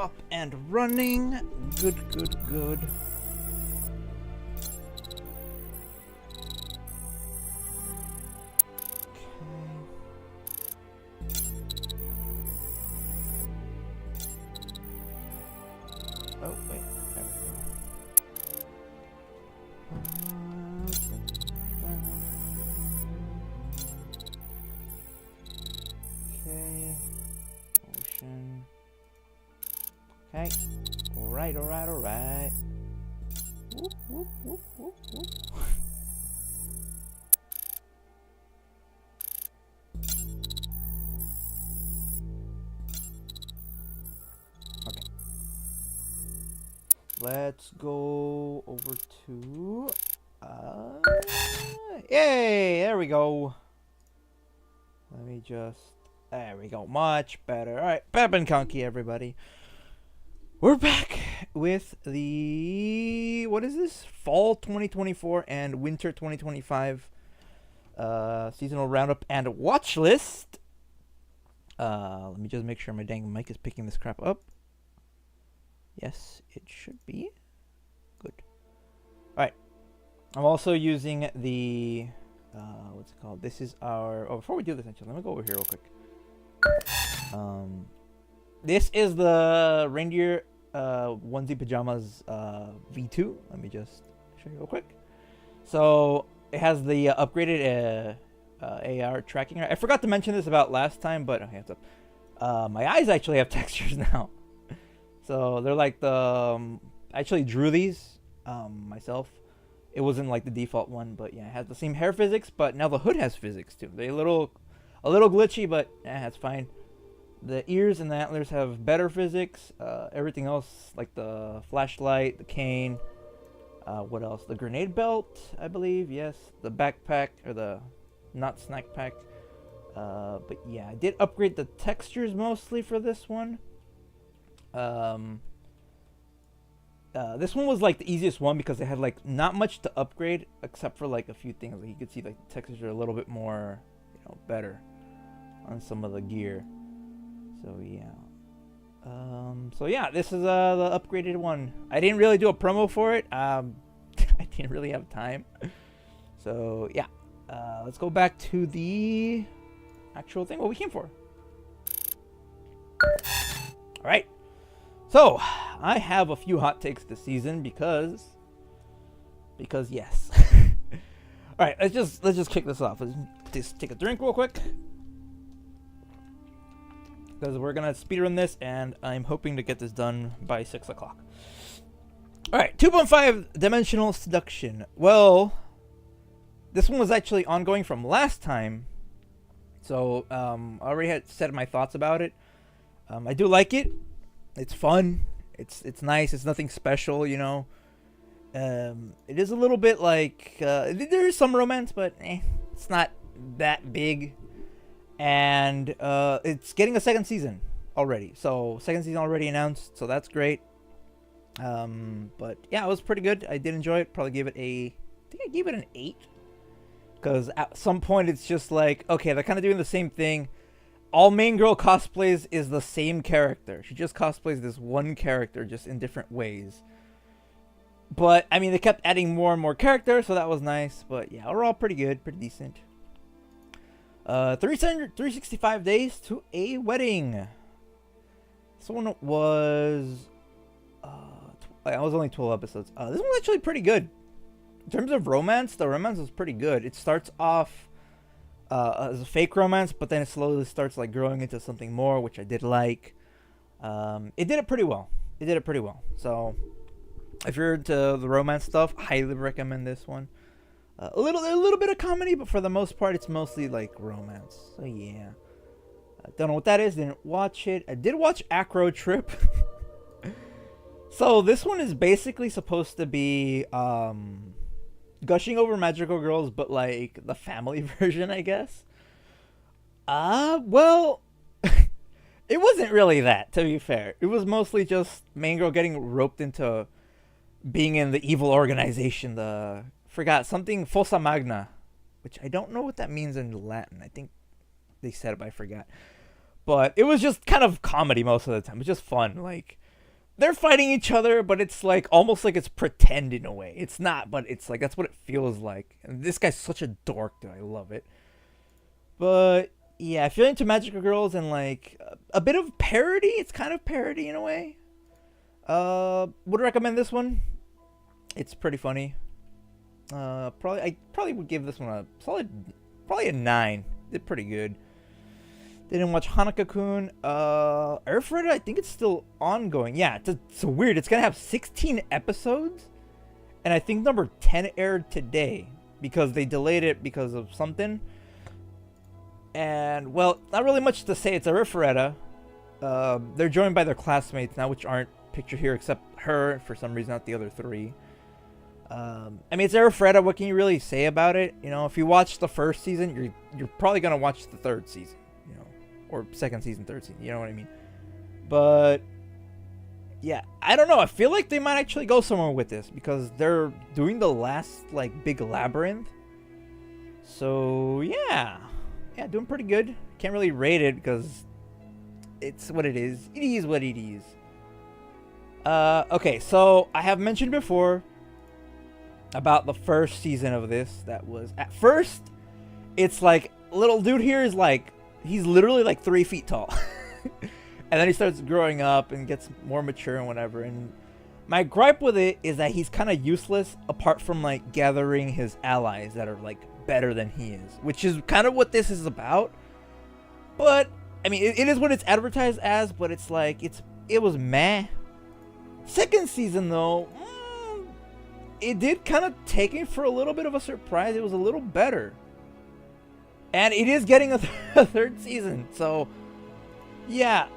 up and running. Good, good, good. Oh, wait. There we go. Okay. Ocean. Okay. Alright, alright, alright. Whoop, whoop, whoop, whoop, whoop. Okay. Let's go over to... yay! There we go. Let me just... There we go. Much better. Alright, Pep and Conky, everybody. We're back with the... What is this? Fall 2024 and Winter 2025 seasonal roundup and watch list. Let me just make sure my dang mic is picking this crap up. Yes, it should be. Good. Alright. I'm also using the... what's it called? This is our... Oh, before we do this, actually, let me go over here real quick. This is the reindeer onesie pajamas V2. Let me just show you real quick. So it has the upgraded AR tracking. I forgot to mention this about last time, but okay, it's up. My eyes actually have textures now. So they're like the... I actually drew these myself. It wasn't like the default one, but yeah, it has the same hair physics, but now the hood has physics too. They're a little glitchy, but that's fine. The ears and the antlers have better physics. Everything else, like the flashlight, the cane, what else? The grenade belt, I believe, yes. The backpack, or the not snack pack. But yeah, I did upgrade the textures mostly for this one. This one was like the easiest one because it had like not much to upgrade except for like a few things. Like you could see like the textures are a little bit more, better on some of the gear. So yeah. So yeah, this is the upgraded one. I didn't really do a promo for it. I didn't really have time. So yeah. Let's go back to the actual thing what we came for. All right. So, I have a few hot takes this season because yes. All right, let's just kick this off. Let's just take a drink real quick because we're gonna speedrun this, and I'm hoping to get this done by 6 o'clock. All right, 2.5 dimensional seduction. Well, this one was actually ongoing from last time, so I already had said my thoughts about it. I do like it. It's fun. It's nice. It's nothing special, It is a little bit like there is some romance, but it's not that big. And it's getting a second season already. So second season already announced. So that's great. But yeah, it was pretty good. I did enjoy it. Probably gave it I think I gave it an 8. Because at some point it's just like, okay, they're kind of doing the same thing. All main girl cosplays is the same character. She just cosplays this one character just in different ways. But, I mean, they kept adding more and more characters, so that was nice. But, yeah, overall, pretty good. Pretty decent. 365 days to a wedding. This one was... I was only 12 episodes. This one was actually pretty good. In terms of romance, the romance was pretty good. It starts off... as a fake romance, but then it slowly starts like growing into something more, which I did like. It did it pretty well. So if you're into the romance stuff, highly recommend this one. A little bit of comedy, but for the most part, it's mostly like romance. So yeah, I don't know what that is. Didn't watch it. I did watch Acro Trip. So this one is basically supposed to be gushing over magical girls, but like the family version, I guess. Well, it wasn't really that, to be fair. It was mostly just main girl getting roped into being in the evil organization, forgot something Fossa Magna, which I don't know what that means in Latin. I think they said it, but I forgot. But it was just kind of comedy most of the time. It was just fun. Like, they're fighting each other, but it's like almost like it's pretend in a way. It's not, but it's like that's what it feels like. And this guy's such a dork, dude. I love it. But yeah, if you're into magical girls and like a bit of parody, it's kind of parody in a way. Would recommend this one. It's pretty funny. I probably would give this one a solid, probably a 9. Did pretty good. Didn't watch Hanaka-kun. Earthrider, I think it's still ongoing. Yeah, it's so weird. It's gonna have 16 episodes, and I think number 10 aired today because they delayed it because of something. And well, not really much to say. It's Earthrider. They're joined by their classmates now, which aren't pictured here except her for some reason, not the other 3. I mean, it's Earthrider. What can you really say about it? You know, if you watch the first season, you're probably gonna watch the 3rd season. You know, or 2nd season, 3rd season. You know what I mean? But yeah, I don't know. I feel like they might actually go somewhere with this because they're doing the last like big labyrinth. So yeah, doing pretty good. Can't really rate it because it's what it is. It is what it is. Okay, so I have mentioned before about the first season of this. That was at first, it's like little dude here is like he's literally like 3 feet tall, and then he starts growing up and gets more mature and whatever. And my gripe with it is that he's kind of useless apart from like gathering his allies that are like better than he is, which is kind of what this is about. But I mean, it is what it's advertised as, but it's like it was meh. 2nd season though, it did kind of take me for a little bit of a surprise. It was a little better, and it is getting a 3rd season. So yeah,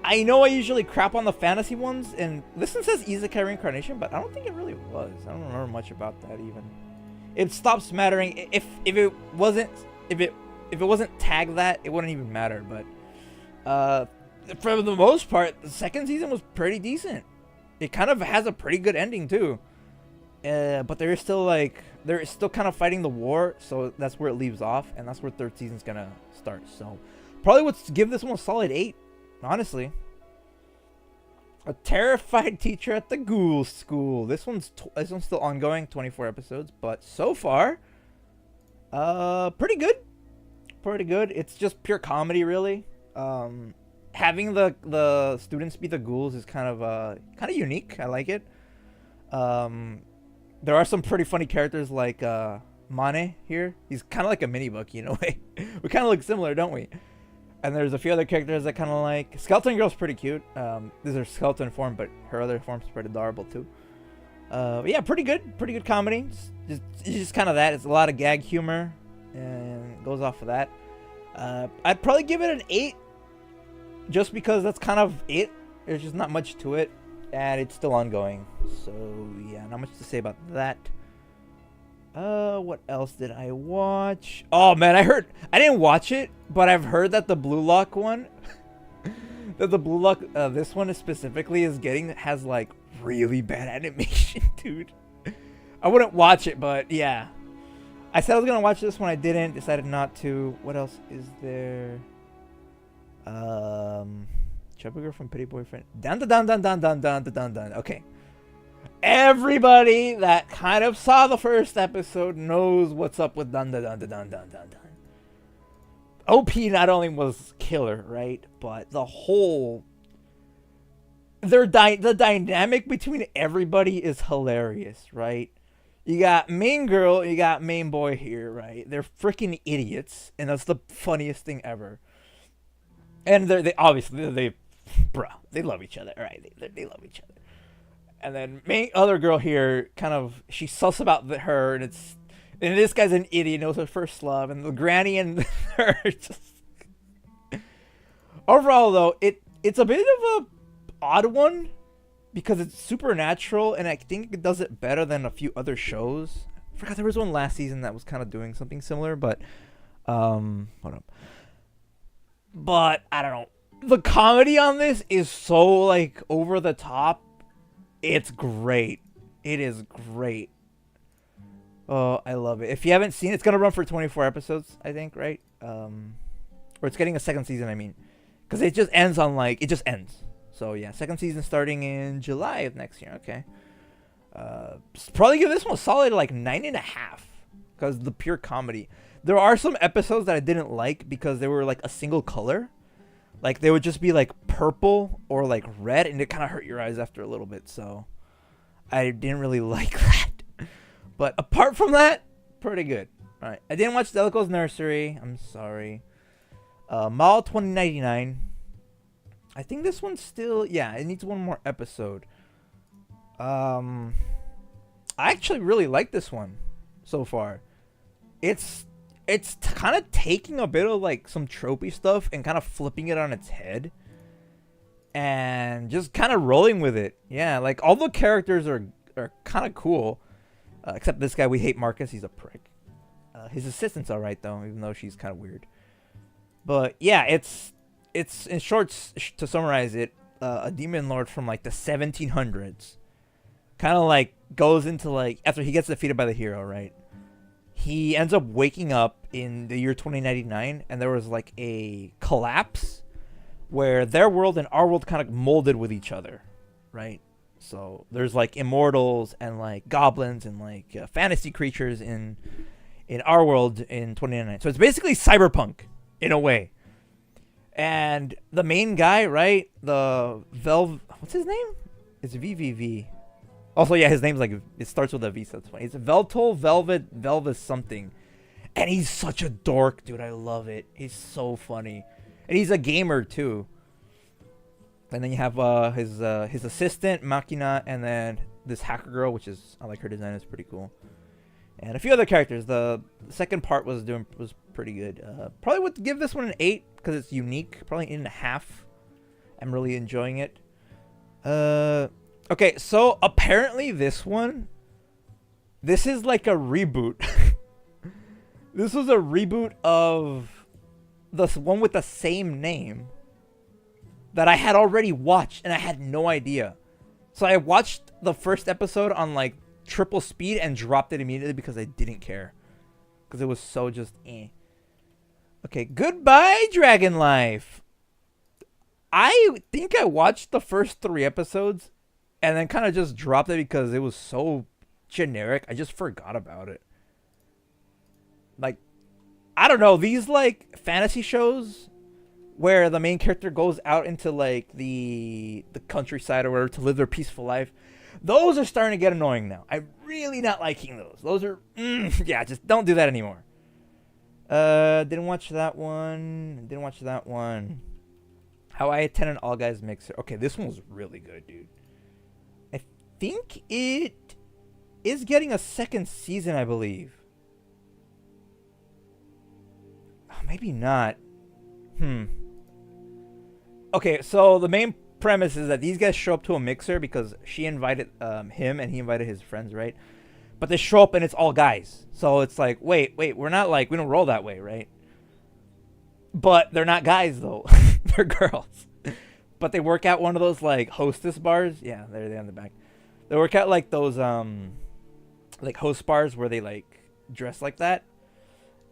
I know I usually crap on the fantasy ones, and this one says Isekai Reincarnation, but I don't think it really was. I don't remember much about that even. It stops mattering if it wasn't tagged that, it wouldn't even matter. But for the most part, the 2nd season was pretty decent. It kind of has a pretty good ending too. But they're still kind of fighting the war, so that's where it leaves off, and that's where 3rd season's gonna start. So probably would give this one a solid 8, honestly. A terrified teacher at the ghoul school. This one's still ongoing, 24 episodes, but so far, pretty good. Pretty good. It's just pure comedy, really. Having the students be the ghouls is kind of unique. I like it. There are some pretty funny characters like Mane here. He's kind of like a mini Bucky in a way. We kind of look similar, don't we? And there's a few other characters that kind of like... Skeleton Girl's pretty cute. These are skeleton form, but her other form's pretty adorable too. Yeah, pretty good. Pretty good comedy. It's just kind of that. It's a lot of gag humor. And it goes off of that. I'd probably give it an 8. Just because that's kind of it. There's just not much to it. And it's still ongoing. So, yeah, not much to say about that. What else did I watch? Oh, man, I didn't watch it, but I've heard that the Blue Lock one, this one specifically has, like, really bad animation, dude. I wouldn't watch it, but, yeah. I said I was gonna watch this one, I didn't, decided not to. What else is there? Chubby Girl from Pretty Boyfriend. Dun. Okay. Everybody that kind of saw the first episode knows what's up with dun. OP not only was killer, right? But the whole... the dynamic between everybody is hilarious, right? You got main girl, you got main boy here, right? They're freaking idiots, and that's the funniest thing ever. And they obviously they love each other, right? They love each other. And then main other girl here, kind of, she's sus about her, and this guy's an idiot, knows her first love, and the granny and her just... Overall, though, it's a bit of a odd one, because it's supernatural, and I think it does it better than a few other shows. I forgot there was one last season that was kind of doing something similar, but hold up. But I don't know. The comedy on this is so like over the top. It's great. It is great. Oh, I love it. If you haven't seen it, it's gonna run for 24 episodes, I think, right? Or it's getting a 2nd season, I mean. Because it just ends on like, it just ends. So yeah, second season starting in July of next year. Okay. Probably give this one a solid like 9.5 because the pure comedy. There are some episodes that I didn't like because they were like a single color. Like they would just be like purple or like red, and it kind of hurt your eyes after a little bit. So I didn't really like that. But apart from that, pretty good. All right, I didn't watch Delico's Nursery. I'm sorry. Mall 2099. I think this one's still, yeah, it needs one more episode. I actually really like this one so far. It's kind of taking a bit of like some tropey stuff and kind of flipping it on its head and just kind of rolling with it. Yeah, like all the characters are kind of cool, except this guy we hate, Marcus. He's a prick. His assistant's all right though, even though she's kind of weird. But yeah, it's in short, to summarize it, a demon lord from like the 1700s kind of like goes into like, after he gets defeated by the hero, right? He ends up waking up in the year 2099, and there was like a collapse where their world and our world kind of molded with each other, right? So there's like immortals and like goblins and like fantasy creatures in our world in 2099. So it's basically cyberpunk in a way. And the main guy, right? What's his name? It's VVV. Also, yeah, his name's like, it starts with a V, so it's funny. It's Veltol Velvis something. And he's such a dork, dude. I love it. He's so funny. And he's a gamer, too. And then you have his assistant, Machina, and then this hacker girl, which is, I like her design, it's pretty cool. And a few other characters. The second part was pretty good. Probably would give this one an 8 because it's unique. Probably 8.5. I'm really enjoying it. Okay, so apparently this is like a reboot. This was a reboot of the one with the same name that I had already watched, and I had no idea. So I watched the first episode on like triple speed and dropped it immediately because I didn't care. Because it was so just eh. Okay, goodbye, Dragon Life. I think I watched the first 3 episodes and then kind of just dropped it because it was so generic. I just forgot about it. Like, I don't know. These, like, fantasy shows where the main character goes out into, like, the countryside or whatever to live their peaceful life. Those are starting to get annoying now. I'm really not liking those. Those are, yeah, just don't do that anymore. Didn't watch that one. How I Attend an All Guys Mixer. Okay, this one was really good, dude. I think it is getting a second season, I believe. Oh, maybe not. Okay, so the main premise is that these guys show up to a mixer because she invited him and he invited his friends, right? But they show up and it's all guys. So it's like, wait, we're not like, we don't roll that way, right? But they're not guys, though. They're girls. But they work at one of those, like, hostess bars. Yeah, there they are in the back. They work at, like, those, like, host bars where they, like, dress like that.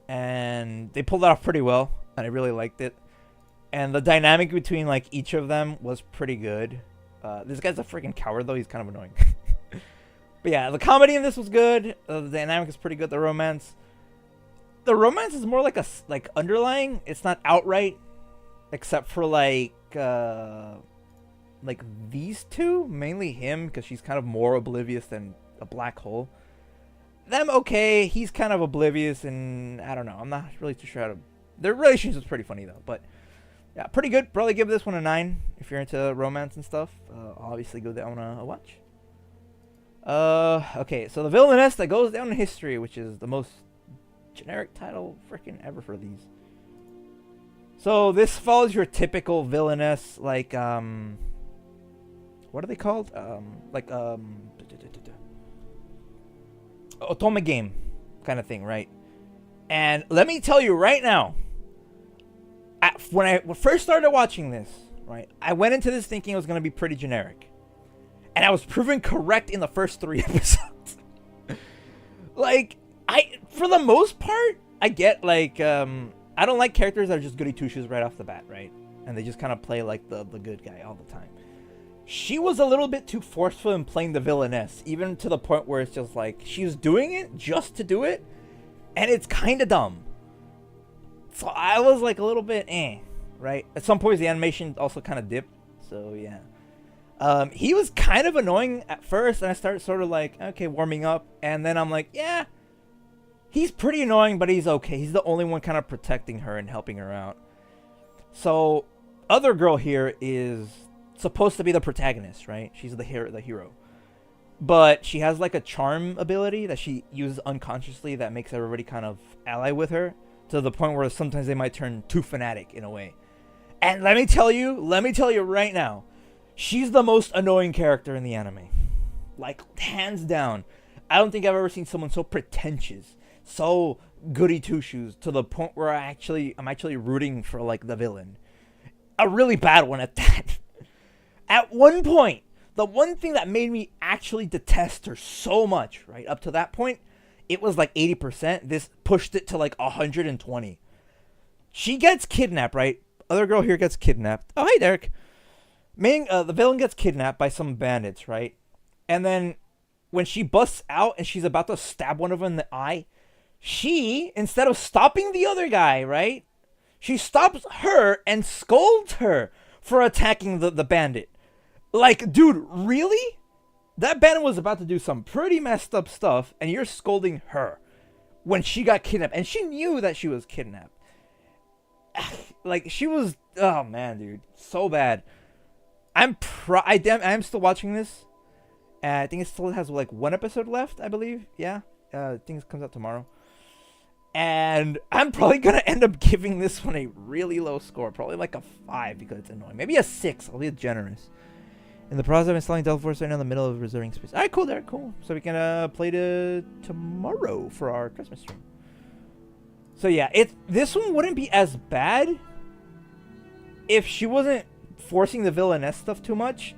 And they pulled it off pretty well. And I really liked it. And the dynamic between, like, each of them was pretty good. This guy's a freaking coward, though. He's kind of annoying. But, yeah, the comedy in this was good. The dynamic is pretty good. The romance is more like underlying. It's not outright, except for like these two, mainly him, because she's kind of more oblivious than a black hole. Them okay, he's kind of oblivious, and I don't know. I'm not really too sure how to. Their relationship's pretty funny though, but yeah, pretty good. Probably give this one a 9 if you're into romance and stuff. Obviously, go down a watch. Okay, so the villainess that goes down in history, which is the most generic title freaking ever for these. So this follows your typical villainess, like what are they called? Otome game kind of thing, right? And let me tell you right now, when I first started watching this, right, I went into this thinking it was going to be pretty generic, and I was proven correct in the first 3 episodes. Like, for the most part, I get, like, I don't like characters that are just goody two-shoes right off the bat, right? And they just kind of play like the good guy all the time. she was a little bit too forceful in playing the villainess, even to the point where it's just like she's doing it just to do it, and it's kind of dumb. So I was like a little bit right? At some points the animation also kind of dipped, so yeah. He was kind of annoying at first, and I started sort of like, okay, warming up, and then I'm like, yeah, he's pretty annoying, but he's okay. He's the only one kind of protecting her and helping her out. So, other girl here is supposed to be the protagonist, right? She's the hero. But she has like a charm ability that she uses unconsciously that makes everybody kind of ally with her, to the point where sometimes they might turn too fanatic in a way. And let me tell you right now, she's the most annoying character in the anime. Like, hands down. I don't think I've ever seen someone so pretentious, so goody two-shoes, to the point where I'm actually rooting for, like, the villain. A really bad one at that. At one point, the one thing that made me actually detest her so much, right, up to that point, it was like 80%. This pushed it to like 120. She gets kidnapped, right? Other girl here gets kidnapped. Oh, hey, Derek. The villain gets kidnapped by some bandits, right? And then when she busts out and she's about to stab one of them in the eye, she, instead of stopping the other guy, right, she stops her and scolds her for attacking the bandit. Like, dude, really? That bandit was about to do some pretty messed up stuff, and you're scolding her when she got kidnapped, and she knew that she was kidnapped. Like, she was, oh man, dude, so bad. I'm still watching this. I think it still has like one episode left, I believe. Yeah, I think it comes out tomorrow. And I'm probably gonna end up giving this one a really low score, probably like a 5 because it's annoying. Maybe a 6. I'll be generous. In the process of installing Delta Force right now in the middle of reserving space. Alright, cool, Derek, cool. So we can play tomorrow for our Christmas stream. So yeah, this one wouldn't be as bad if she wasn't forcing the villainess stuff too much,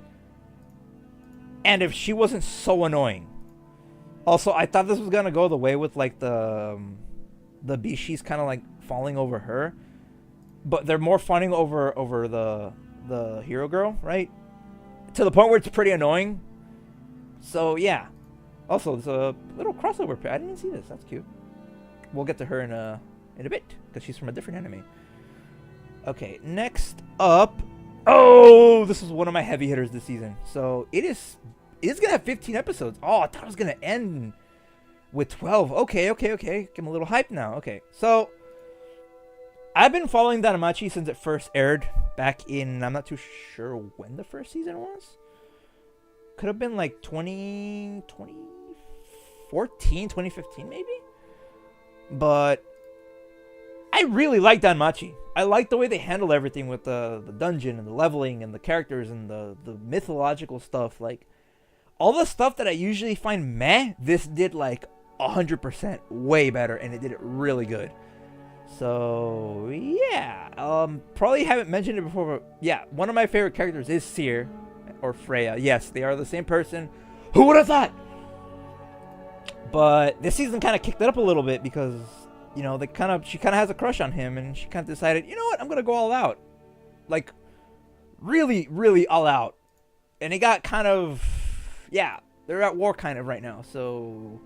and if she wasn't so annoying. Also, I thought this was gonna go the way with like the Bishis kind of like falling over her, but they're more fawning over the hero girl, right? To the point where it's pretty annoying. So yeah. Also, there's a little crossover. I didn't even see this. That's cute. We'll get to her in a bit because she's from a different anime. Okay, next up. Oh, this is one of my heavy hitters this season. So it's gonna have 15 episodes. Oh, I thought it was gonna end with 12. Okay. I'm a little hyped now. Okay, so I've been following Danmachi since it first aired back in, I'm not too sure when the first season was. Could have been like 2014, 2015 maybe. But I really like Danmachi. I like the way they handle everything with the dungeon and the leveling and the characters and the mythological stuff. Like, all the stuff that I usually find meh, this did like 100% way better, and it did it really good. So yeah, probably haven't mentioned it before, but yeah, one of my favorite characters is Seer or Freya. Yes, they are the same person. Who would have thought? But this season kind of kicked it up a little bit because, you know, she kind of has a crush on him, and she kind of decided, you know what, I'm gonna go all out, like really, really all out. And it got kind of, yeah, they're at war kind of right now. So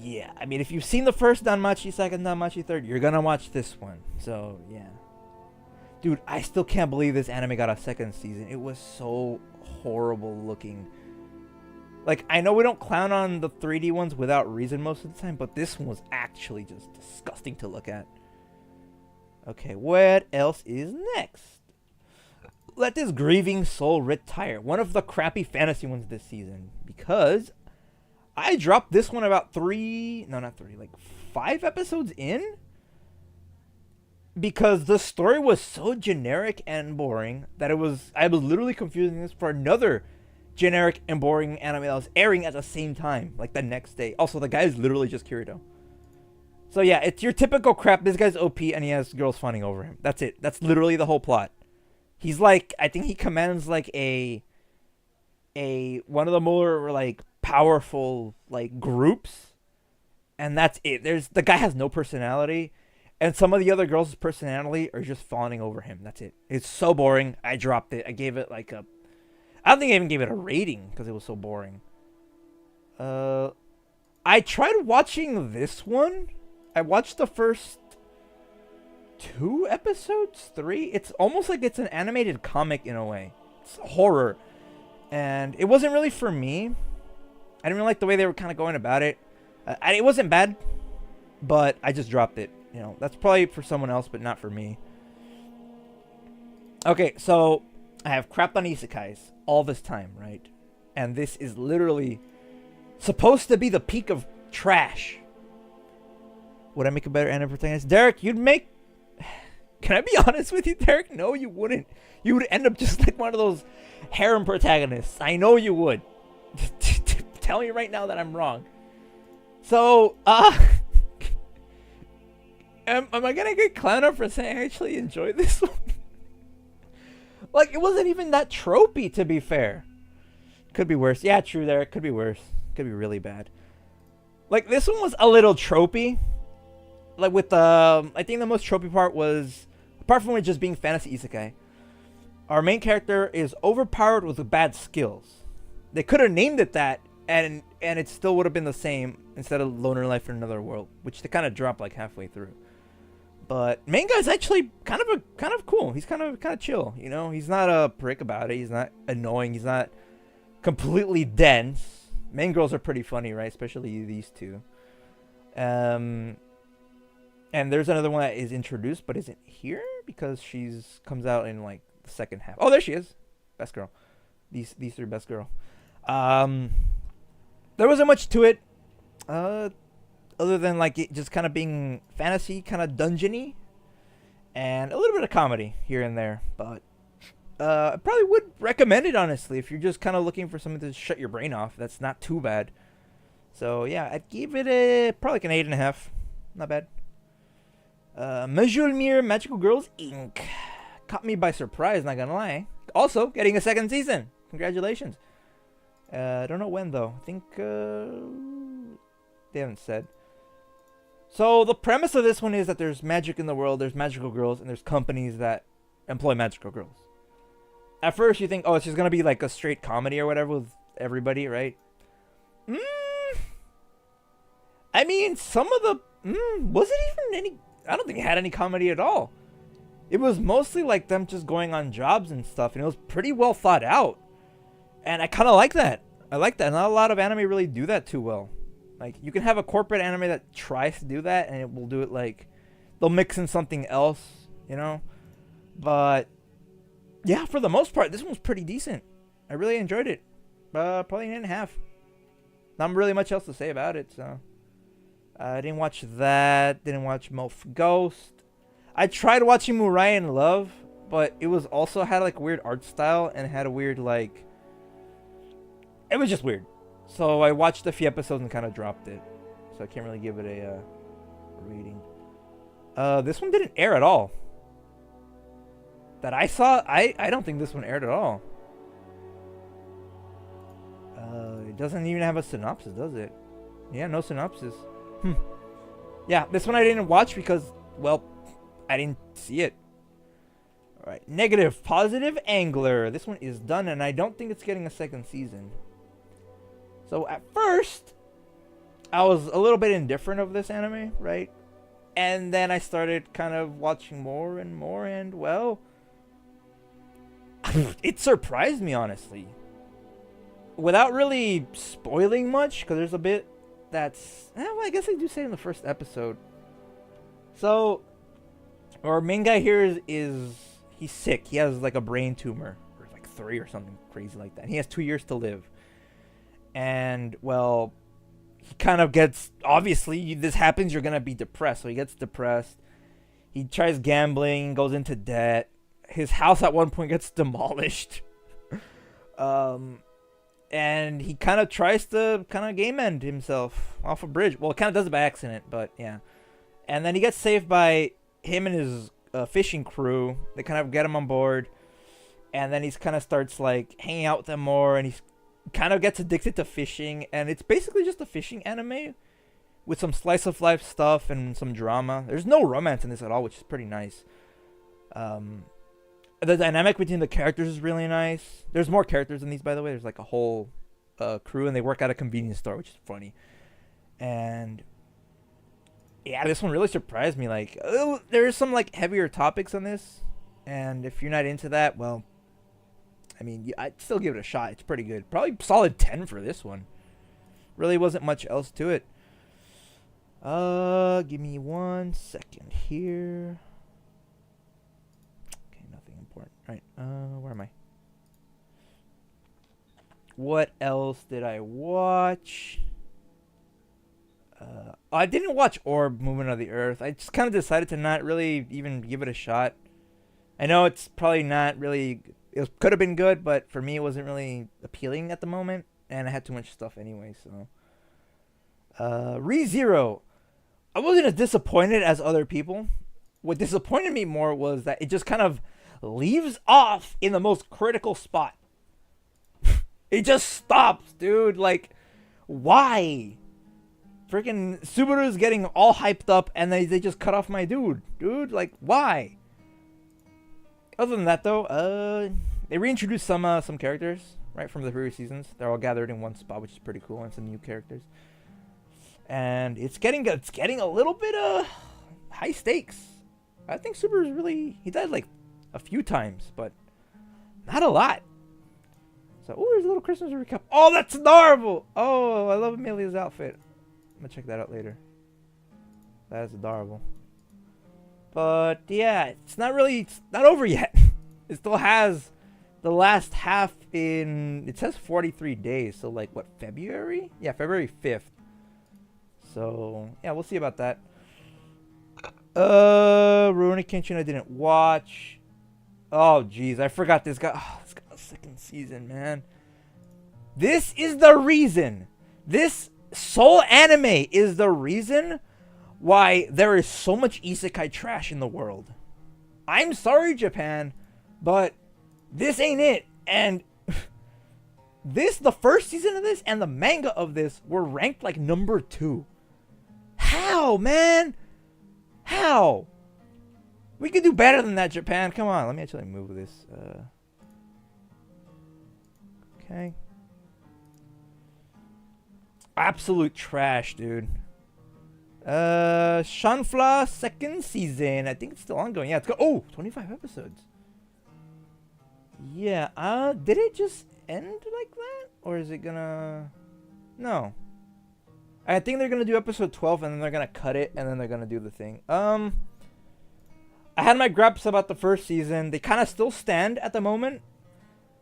yeah, I mean, if you've seen the first Danmachi, second Danmachi, third, you're gonna watch this one. So yeah, dude, I still can't believe this anime got a second season. It was so horrible looking. Like, I know we don't clown on the 3D ones without reason most of the time, but this one was actually just disgusting to look at. Okay, what else is next? Let this grieving soul retire. One of the crappy fantasy ones this season, because I dropped this one about 5 episodes in, because the story was so generic and boring that I was literally confusing this for another generic and boring anime that was airing at the same time, like the next day. Also, the guy is literally just Kirito. So yeah, it's your typical crap. This guy's OP and he has girls fawning over him. That's it. That's literally the whole plot. He's like, I think he commands like a one of the more like powerful like groups, and that's it. The guy has no personality, and some of the other girls' personality are just fawning over him. That's it. It's so boring. I dropped it. I gave it like I don't think I even gave it a rating because it was so boring. I tried watching this one. I watched the first 2 episodes, 3. It's almost like it's an animated comic in a way. It's horror. And it wasn't really for me. I didn't really like the way they were kind of going about it. It wasn't bad, but I just dropped it. You know, that's probably for someone else, but not for me. Okay, so I have crapped on isekais all this time, right? And this is literally supposed to be the peak of trash. Would I make a better anime protagonist? Derek, you'd make... Can I be honest with you, Derek? No, you wouldn't. You would end up just like one of those harem protagonists. I know you would. Tell me right now that I'm wrong. So, am I gonna get clowned up for saying I actually enjoyed this one? Like, it wasn't even that tropey, to be fair. Could be worse. Yeah, true there. It could be worse. Could be really bad. Like, this one was a little tropey. Like, with the... I think the most tropey part was... Apart from it just being fantasy isekai. Our main character is overpowered with bad skills. They could have named it that, and it still would have been the same instead of Loner Life in Another World, which they kind of dropped like halfway through. But main guy's actually kind of cool. He's kind of chill, you know. He's not a prick about it. He's not annoying. He's not completely dense. Main girls are pretty funny, right? Especially these two. And there's another one that is introduced but isn't here because she's comes out in like the second half. Oh, there she is. Best girl. These 3 best girl. There wasn't much to it. Other than like it just kind of being fantasy, kind of dungeony, and a little bit of comedy here and there. But I probably would recommend it, honestly, if you're just kind of looking for something to shut your brain off. That's not too bad. So yeah, I'd give it probably like an 8.5. Not bad. Majulmir Magical Girls Inc. Caught me by surprise, not gonna lie. Also getting a 2nd season. Congratulations. I don't know when though. I think they haven't said. So the premise of this one is that there's magic in the world, there's magical girls, and there's companies that employ magical girls. At first you think, oh, it's just gonna be like a straight comedy or whatever with everybody, right? I mean, some of the... was it even any... I don't think it had any comedy at all. It was mostly like them just going on jobs and stuff, and it was pretty well thought out. And I kind of like that. I like that. Not a lot of anime really do that too well. Like, you can have a corporate anime that tries to do that, and it will do it like... They'll mix in something else, you know? But, yeah, for the most part, this one was pretty decent. I really enjoyed it. Probably 8.5. Not really much else to say about it, so... I didn't watch that. Didn't watch Moth Ghost. I tried watching Murai in Love, but it was also had like weird art style and had a weird like... It was just weird. So I watched a few episodes and kind of dropped it. So I can't really give it a rating. This one didn't air at all. That I saw, I don't think this one aired at all. It doesn't even have a synopsis, does it? Yeah, no synopsis. Yeah, this one I didn't watch because, well, I didn't see it. Alright, negative, positive Angler. This one is done, and I don't think it's getting a 2nd season. So at first, I was a little bit indifferent of this anime, right? And then I started kind of watching more and more, and well, it surprised me, honestly. Without really spoiling much, because there's a bit that's... well, I guess I do say in the first episode. So, our main guy here is he's sick. He has like a brain tumor, or like 3 or something crazy like that. And he has 2 years to live. And, well, he kind of gets... Obviously, this happens, you're going to be depressed. So he gets depressed. He tries gambling, goes into debt. His house at one point gets demolished. And he kind of tries to kind of game end himself off a bridge. Well, it kind of does it by accident, but yeah. And then he gets saved by him and his fishing crew. They kind of get him on board. And then he's kind of starts like hanging out with them more. And he's kind of gets addicted to fishing. And it's basically just a fishing anime with some slice of life stuff and some drama. There's no romance in this at all, which is pretty nice. The dynamic between the characters is really nice. There's more characters in these, by the way. There's like a whole crew, and they work at a convenience store, which is funny. And yeah, this one really surprised me. Like, there's some like heavier topics on this, and if you're not into that, well, I mean, I'd still give it a shot. It's pretty good. Probably solid 10 for this one. Really wasn't much else to it. Give me 1 second here. Okay, nothing important. All right, where am I? What else did I watch? I didn't watch Orb Movement of the Earth. I just kind of decided to not really even give it a shot. I know it's probably not really... It could have been good, but for me it wasn't really appealing at the moment. And I had too much stuff anyway, so... ReZero. I wasn't as disappointed as other people. What disappointed me more was that it just kind of leaves off in the most critical spot. It just stops, dude. Like, why? Freaking Subaru's getting all hyped up and they just cut off my dude. Dude, like, why? Other than that, though, they reintroduced some characters, right, from the previous seasons. They're all gathered in one spot, which is pretty cool, and some new characters. And it's getting a little bit high stakes. I think Subaru's really... He died, like, a few times, but not a lot. So, oh, there's a little Christmas recap. Oh, that's adorable! Oh, I love Amelia's outfit. I'm gonna check that out later. That is adorable. But yeah, it's not over yet. It still has the last half in, it says 43 days. So like what, February? Yeah, February 5th. So yeah, we'll see about that. Rurouni Kenshin I didn't watch. Oh jeez, I forgot this guy. Oh, this got a second season, man. This is the reason. This Soul Anime is the reason why there is so much isekai trash in the world. I'm sorry, Japan, but this ain't it. And the first season of this and the manga of this were ranked like number 2. How, man? How? We could do better than that, Japan. Come on, let me actually move this. Okay. Absolute trash, dude. Shanfla second season. I think it's still ongoing. Yeah, it's go. Oh, 25 episodes. Yeah. Did it just end like that, or is it gonna? No. I think they're gonna do episode 12, and then they're gonna cut it, and then they're gonna do the thing. I had my gripes about the first season. They kind of still stand at the moment.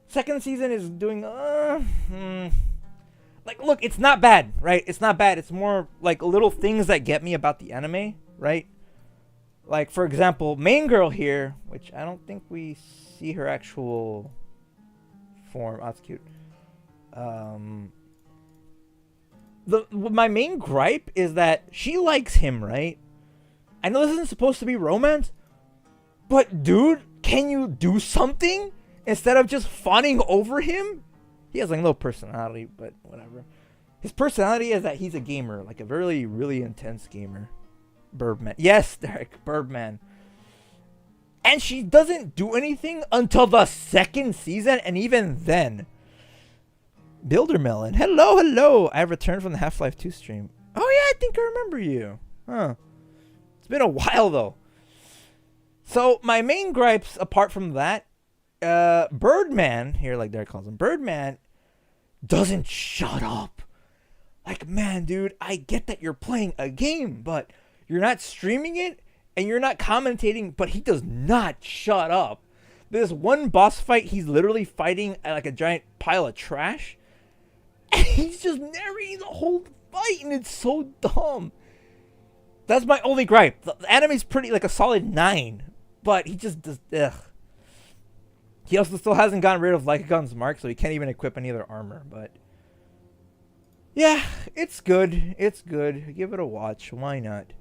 Second season is doing. Like, look, it's not bad, right? It's not bad. It's more like little things that get me about the anime, right? Like, for example, main girl here, which I don't think we see her actual form. Oh, that's cute. My main gripe is that she likes him, right? I know this isn't supposed to be romance, but dude, can you do something instead of just fawning over him? He has like no personality, but whatever. His personality is that he's a gamer, like a really, really intense gamer. Birdman. Yes, Derek, Birdman. And she doesn't do anything until the second season, and even then. Buildermelon. Hello, hello. I returned from the Half-Life 2 stream. Oh yeah, I think I remember you. Huh. It's been a while though. So my main gripes, apart from that, Birdman, here like Derek calls him, Birdman doesn't shut up. Like, man, dude, I get that you're playing a game, but you're not streaming it and you're not commentating, but he does not shut up. This one boss fight, he's literally fighting like a giant pile of trash. And he's just narrating the whole fight, and it's so dumb. That's my only gripe. The anime's pretty, like a solid 9, but he just does, ugh. He also still hasn't gotten rid of Lycagon's mark, so he can't even equip any other armor, but... yeah, it's good. It's good. Give it a watch. Why not?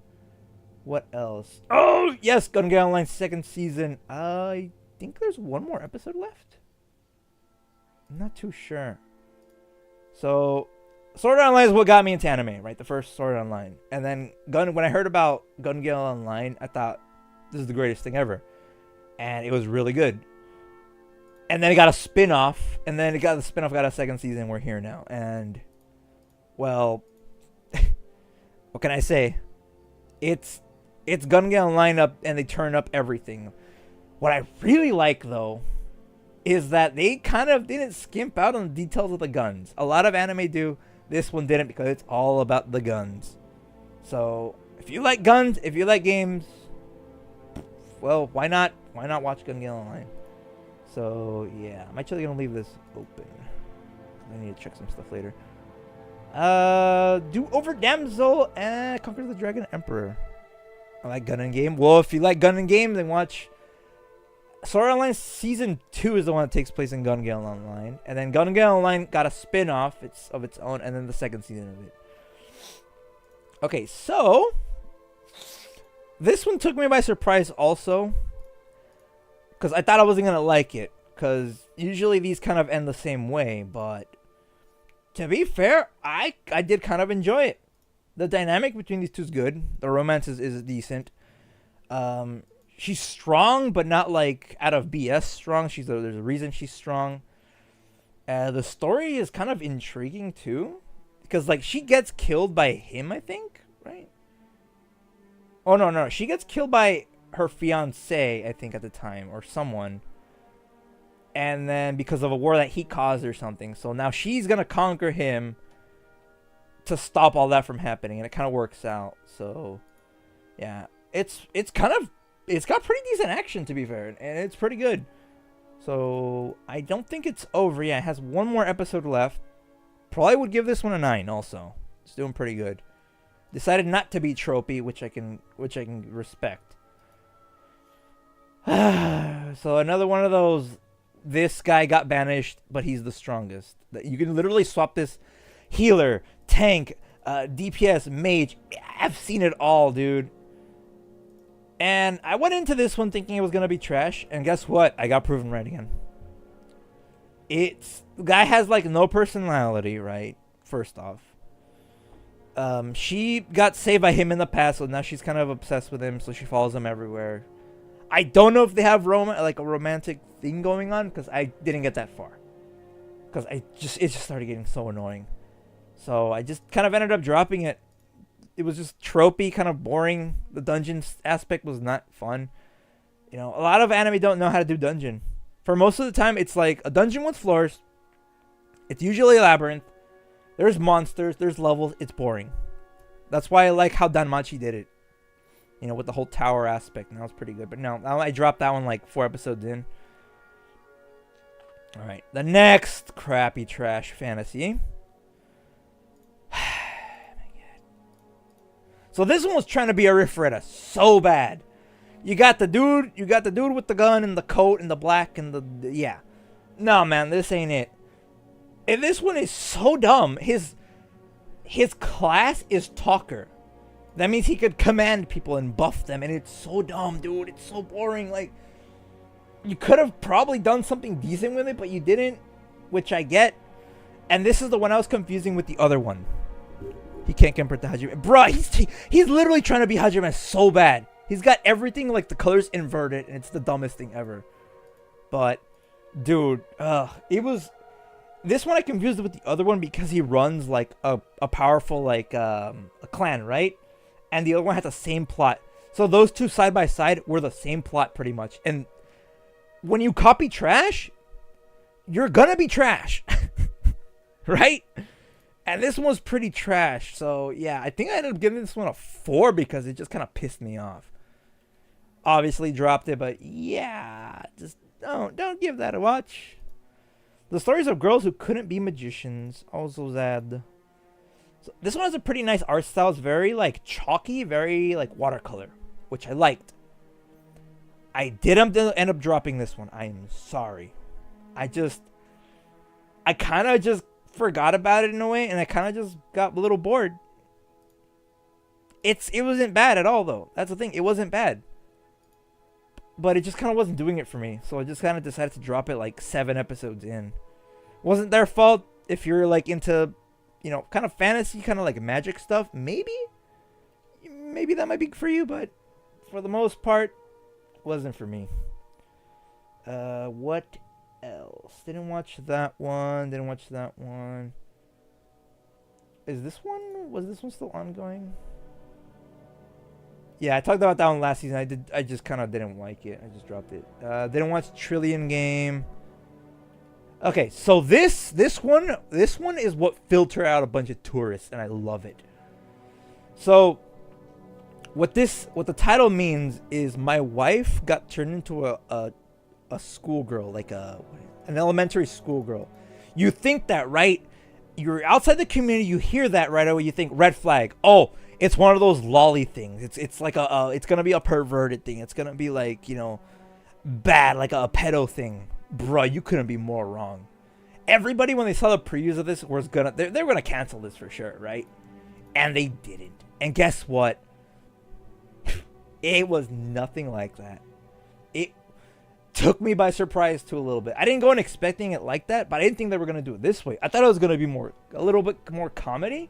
What else? Oh, yes! Gun Gale Online second season. I think there's one more episode left? I'm not too sure. So, Sword Art Online is what got me into anime, right? The first Sword Art Online. And then, when I heard about Gun Gale Online, I thought, this is the greatest thing ever. And it was really good. And then it got a spin-off, and then the spin-off got a second season. We're here now, and well, what can I say? It's Gun Gale lineup, and they turn up everything. What I really like though is that they kind of didn't skimp out on the details of the guns. A lot of anime do. This one didn't, because it's all about the guns. So if you like guns, if you like games, well, why not watch Gun Gale Online? So yeah, I'm actually gonna leave this open. I need to check some stuff later. Do Over Damsel and Conquer the Dragon Emperor. I like gun and game. Well, if you like gun and game, then watch Sword Art Online Season 2 is the one that takes place in Gun Gale Online. And then Gun Gale Online got a spin-off of its own, and then the second season of it. Okay, so this one took me by surprise also, because I thought I wasn't going to like it, because usually these kind of end the same way, but to be fair, I did kind of enjoy it. The dynamic between these two is good. The romance is decent. She's strong, but not like out of BS strong. There's a reason she's strong. The story is kind of intriguing too, because like she gets killed by him, I think, right? Oh no, she gets killed by her fiance, I think, at the time, or someone. And then because of a war that he caused or something, so now she's gonna conquer him to stop all that from happening, and it kind of works out. So yeah, it's got pretty decent action, to be fair, and it's pretty good. So I don't think it's over yet. It has one more episode left. Probably would give this one a 9 also. It's doing pretty good. Decided not to be tropey, which I can respect. So another one of those, this guy got banished, but he's the strongest. You can literally swap this healer, tank, DPS, mage. I've seen it all, dude. And I went into this one thinking it was going to be trash. And guess what? I got proven right again. The guy has like no personality, right? First off. She got saved by him in the past, so now she's kind of obsessed with him, so she follows him everywhere. I don't know if they have a romantic thing going on, because I didn't get that far. Because it just started getting so annoying. So I just kind of ended up dropping it. It was just tropey, kind of boring. The dungeon aspect was not fun. You know, a lot of anime don't know how to do dungeon. For most of the time, it's like a dungeon with floors. It's usually a labyrinth. There's monsters. There's levels. It's boring. That's why I like how Danmachi did it. You know, with the whole tower aspect. And that was pretty good. But no, I dropped that one like 4 episodes in. Alright, the next crappy trash fantasy. So this one was trying to be a Rifreda so bad. You got the dude with the gun and the coat and the black and the yeah. No, man, this ain't it. And this one is so dumb. His class is Talker. That means he could command people and buff them, and it's so dumb, dude. It's so boring. Like, you could have probably done something decent with it, but you didn't, which I get. And this is the one I was confusing with the other one. He can't compare to Hajime. Bruh, he's literally trying to be Hajime so bad. He's got everything like the colors inverted, and it's the dumbest thing ever. But, dude, this one I confused with the other one because he runs like a powerful like a clan, right? And the other one had the same plot. So those two side by side were the same plot pretty much. And when you copy trash, you're gonna be trash. Right? And this one was pretty trash. So yeah, I think I ended up giving this one a 4 because it just kind of pissed me off. Obviously dropped it, but yeah, just don't give that a watch. The stories of girls who couldn't be magicians. Also sad. So this one has a pretty nice art style. It's very like chalky, very like watercolor, which I liked. I did end up dropping this one. I am sorry. I kind of just forgot about it in a way, and I kind of just got a little bored. It wasn't bad at all, though. That's the thing. It wasn't bad. But it just kind of wasn't doing it for me. So I just kind of decided to drop it like 7 episodes in. Wasn't their fault if you're like into, you know, kind of fantasy, kind of like magic stuff. Maybe that might be for you, but for the most part, wasn't for me. What else? Didn't watch that one. Didn't watch that one. Is this one? Was this one still ongoing? Yeah, I talked about that one last season. I just kind of didn't like it. I just dropped it. Didn't watch Trillion Game. Okay, so this one is what filter out a bunch of tourists, and I love it. So what the title means is my wife got turned into a schoolgirl, like an elementary schoolgirl. You think that, right? You're outside the community, you hear that right away, you think red flag. Oh, it's one of those lolly things. It's like it's gonna be a perverted thing. It's gonna be like, you know, bad, like a pedo thing. Bruh, you couldn't be more wrong. Everybody, when they saw the previews of this, was they're gonna cancel this for sure, right? And they didn't. And guess what? It was nothing like that. It took me by surprise too a little bit. I didn't go in expecting it like that, but I didn't think they were gonna do it this way. I thought it was gonna be a little bit more comedy,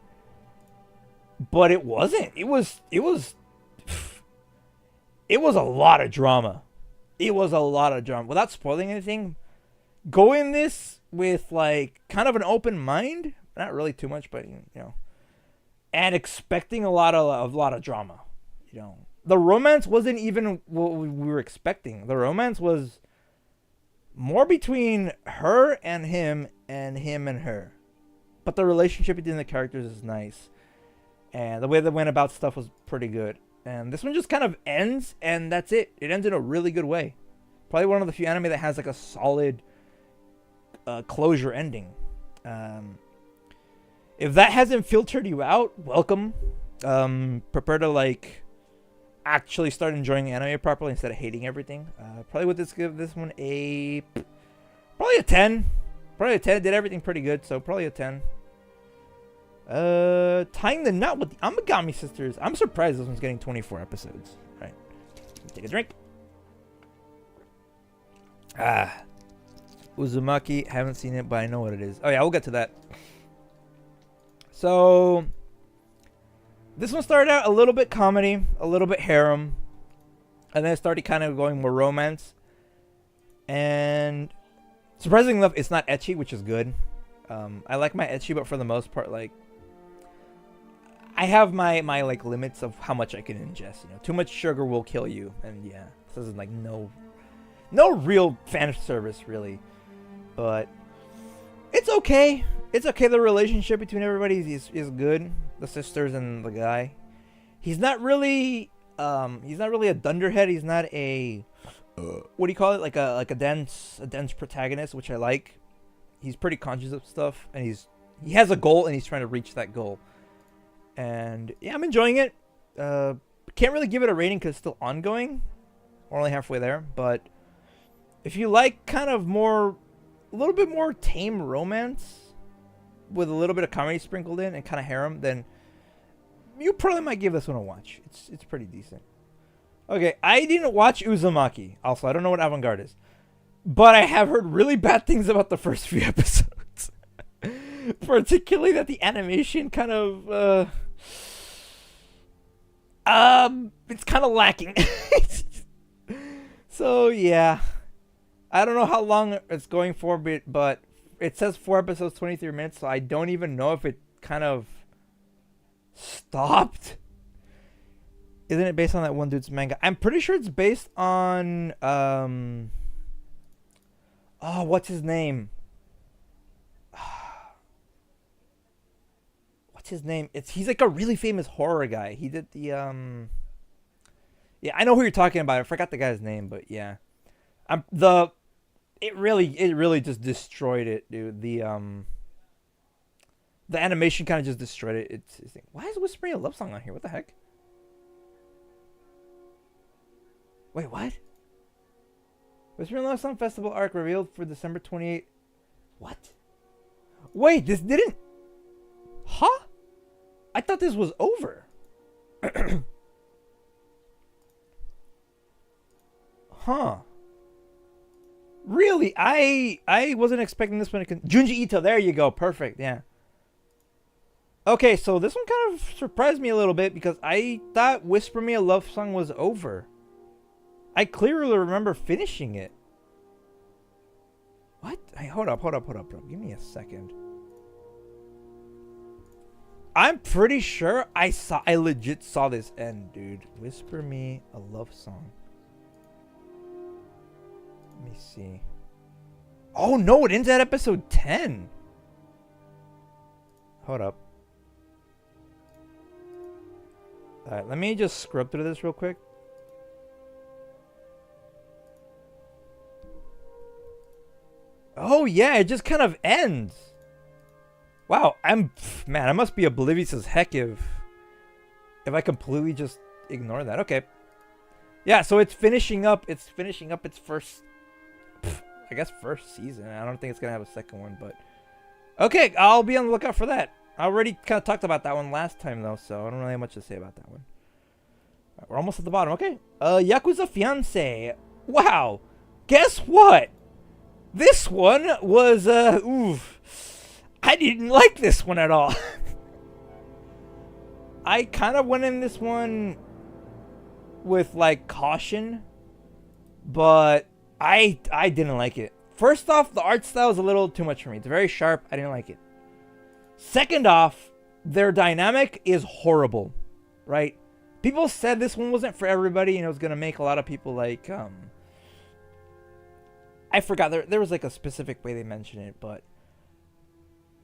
but it wasn't. It was a lot of drama. It was a lot of drama. Without spoiling anything, go in this with like kind of an open mind, not really too much, but you know, and expecting a lot of drama. You know, the romance wasn't even what we were expecting. The romance was more between her and him and him and her. But the relationship between the characters is nice. And the way they went about stuff was pretty good. And this one just kind of ends, and that's it. It ends in a really good way. Probably one of the few anime that has like a solid closure ending. If that hasn't filtered you out, welcome. Prepare to like actually start enjoying anime properly instead of hating everything. Probably would give this one probably a 10. Probably a 10. It did everything pretty good, so probably a 10. Tying the knot with the Amagami sisters. I'm surprised this one's getting 24 episodes. All right, take a drink. Uzumaki, haven't seen it, but I know what it is. Oh yeah, we'll get to that. So this one started out a little bit comedy, a little bit harem, and then it started kind of going more romance. And surprisingly enough, it's not ecchi, which is good. I like my ecchi, but for the most part, like, I have my like limits of how much I can ingest. You know, too much sugar will kill you, and yeah, this is like no real fan service really, but it's okay. It's okay. The relationship between everybody is good. The sisters and the guy. He's not really a dunderhead. He's not a what do you call it? Like a dense protagonist, which I like. He's pretty conscious of stuff, and he has a goal, and he's trying to reach that goal. And yeah, I'm enjoying it. Can't really give it a rating because it's still ongoing. We're only halfway there, but if you like kind of a little bit more tame romance with a little bit of comedy sprinkled in and kind of harem, then you probably might give this one a watch. It's pretty decent. Okay, I didn't watch Uzumaki. Also, I don't know what avant-garde is, but I have heard really bad things about the first few episodes. Particularly that the animation kind of it's kind of lacking. So yeah, I don't know how long it's going for, but it says 4 episodes, 23 minutes, so I don't even know if it kind of stopped. Isn't it based on that one dude's manga? I'm pretty sure it's based on what's his name? What's his name? He's like a really famous horror guy. He did the yeah, I know who you're talking about. I forgot the guy's name, but yeah. It really just destroyed it, dude. The animation kind of just destroyed it. It's like, why is Whispering a Love Song on here? What the heck? Wait, what? Whispering Love Song Festival arc revealed for December 28th. What? Wait, this didn't... Huh? I thought this was over. Huh. Really? I wasn't expecting this one to... Junji Ito, there you go. Perfect, yeah. Okay, so this one kind of surprised me a little bit because I thought Whisper Me a Love Song was over. I clearly remember finishing it. What? Hey, hold up, bro. Give me a second. I'm pretty sure I legit saw this end, dude. Whisper me a love song. Let me see. Oh no, it ends at episode 10. Hold up. Alright, let me just scrub through this real quick. Oh yeah, it just kind of ends. Wow, man, I must be oblivious as heck if I completely just ignore that. Okay. Yeah, so it's finishing up its first, I guess, first season. I don't think it's gonna have a second one, but okay, I'll be on the lookout for that. I already kind of talked about that one last time though, so I don't really have much to say about that one. Right, we're almost at the bottom. Okay. Yakuza Fiancé. Wow. Guess what? This one was I didn't like this one at all. I kind of went in this one with like caution, but I didn't like it. First off, the art style is a little too much for me. It's very sharp. I didn't like it. Second off, their dynamic is horrible, right? People said this one wasn't for everybody and it was going to make a lot of people like, I forgot. There was like a specific way they mentioned it, but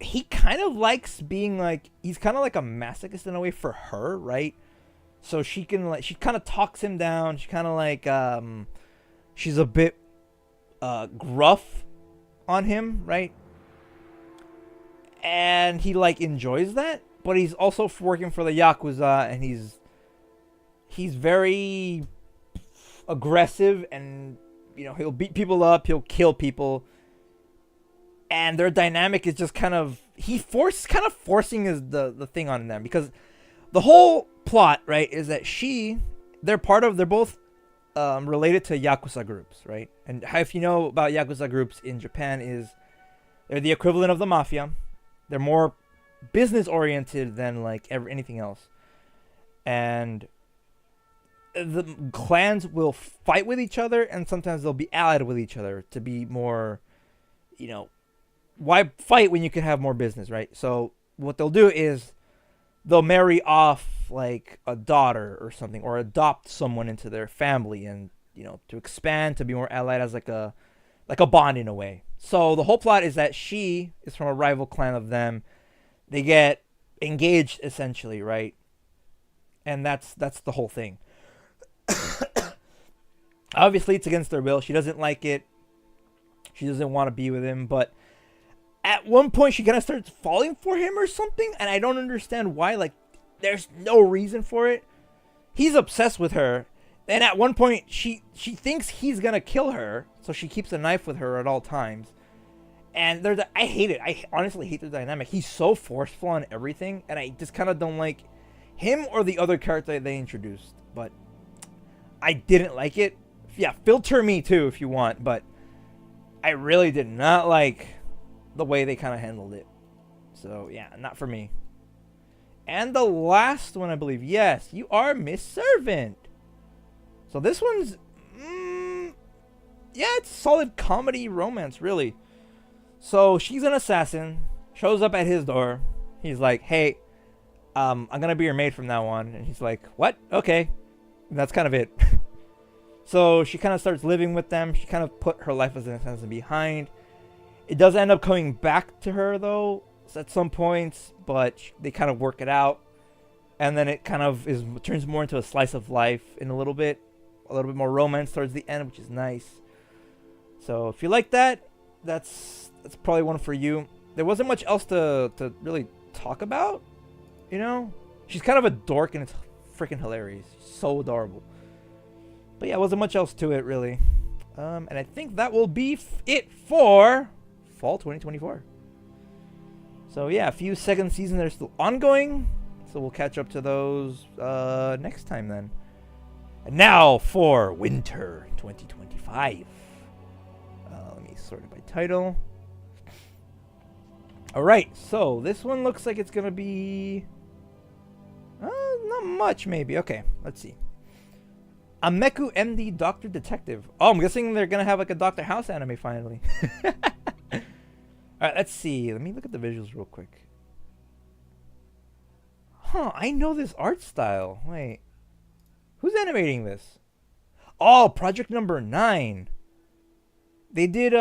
he kind of likes being like, he's kind of like a masochist in a way for her, right? So she can like, she kind of talks him down. She kind of like, she's a bit gruff on him, right? And he like enjoys that, but he's also working for the Yakuza, and he's very aggressive, and you know, he'll beat people up, he'll kill people, and their dynamic is just kind of forcing the thing on them, because the whole plot, right, is that they're both related to Yakuza groups, right? And if you know about Yakuza groups in Japan, is they're the equivalent of the mafia. They're more business oriented than like anything else. And the clans will fight with each other, and sometimes they'll be allied with each other to be more, you know, why fight when you can have more business, right? So what they'll do is they'll marry off like a daughter or something, or adopt someone into their family, and you know, to expand, to be more allied as like a bond in a way. So the whole plot is that she is from a rival clan of them. They get engaged essentially, right? And that's the whole thing. Obviously it's against their will. She doesn't like it. She doesn't want to be with him, but at one point she kind of starts falling for him or something, and I don't understand why. Like, there's no reason for it. He's obsessed with her, and at one point she thinks he's gonna kill her, so she keeps a knife with her at all times. And I hate it. I honestly hate the dynamic. He's so forceful on everything, and I just kind of don't like him or the other character they introduced. But I didn't like it. Yeah, filter me too if you want, but I really did not like the way they kind of handled it. So yeah, not for me. And the last one, I believe, yes, You Are Miss Servant. So this one's, yeah, it's solid comedy romance, really. So she's an assassin, shows up at his door. He's like, hey, I'm gonna be your maid from now on. And he's like, what? Okay. And that's kind of it. So she kind of starts living with them. She kind of put her life as an assassin behind. It does end up coming back to her, though, at some points, but they kind of work it out. And then it kind of turns more into a slice of life in a little bit more romance towards the end, which is nice. So if you like that, that's probably one for you. There wasn't much else to really talk about, you know? She's kind of a dork, and it's freaking hilarious. So adorable. But yeah, wasn't much else to it, really. And I think that will be it for fall 2024. So yeah, a few second seasons that are still ongoing. So we'll catch up to those next time then. And now for winter 2025. Let me sort it by title. Alright, so this one looks like it's going to be... not much, maybe. Okay, let's see. Ameku MD Doctor Detective. Oh, I'm guessing they're going to have like a Doctor House anime finally. Alright, let's see. Let me look at the visuals real quick. Huh, I know this art style. Wait. Who's animating this? Oh, project number 9. They did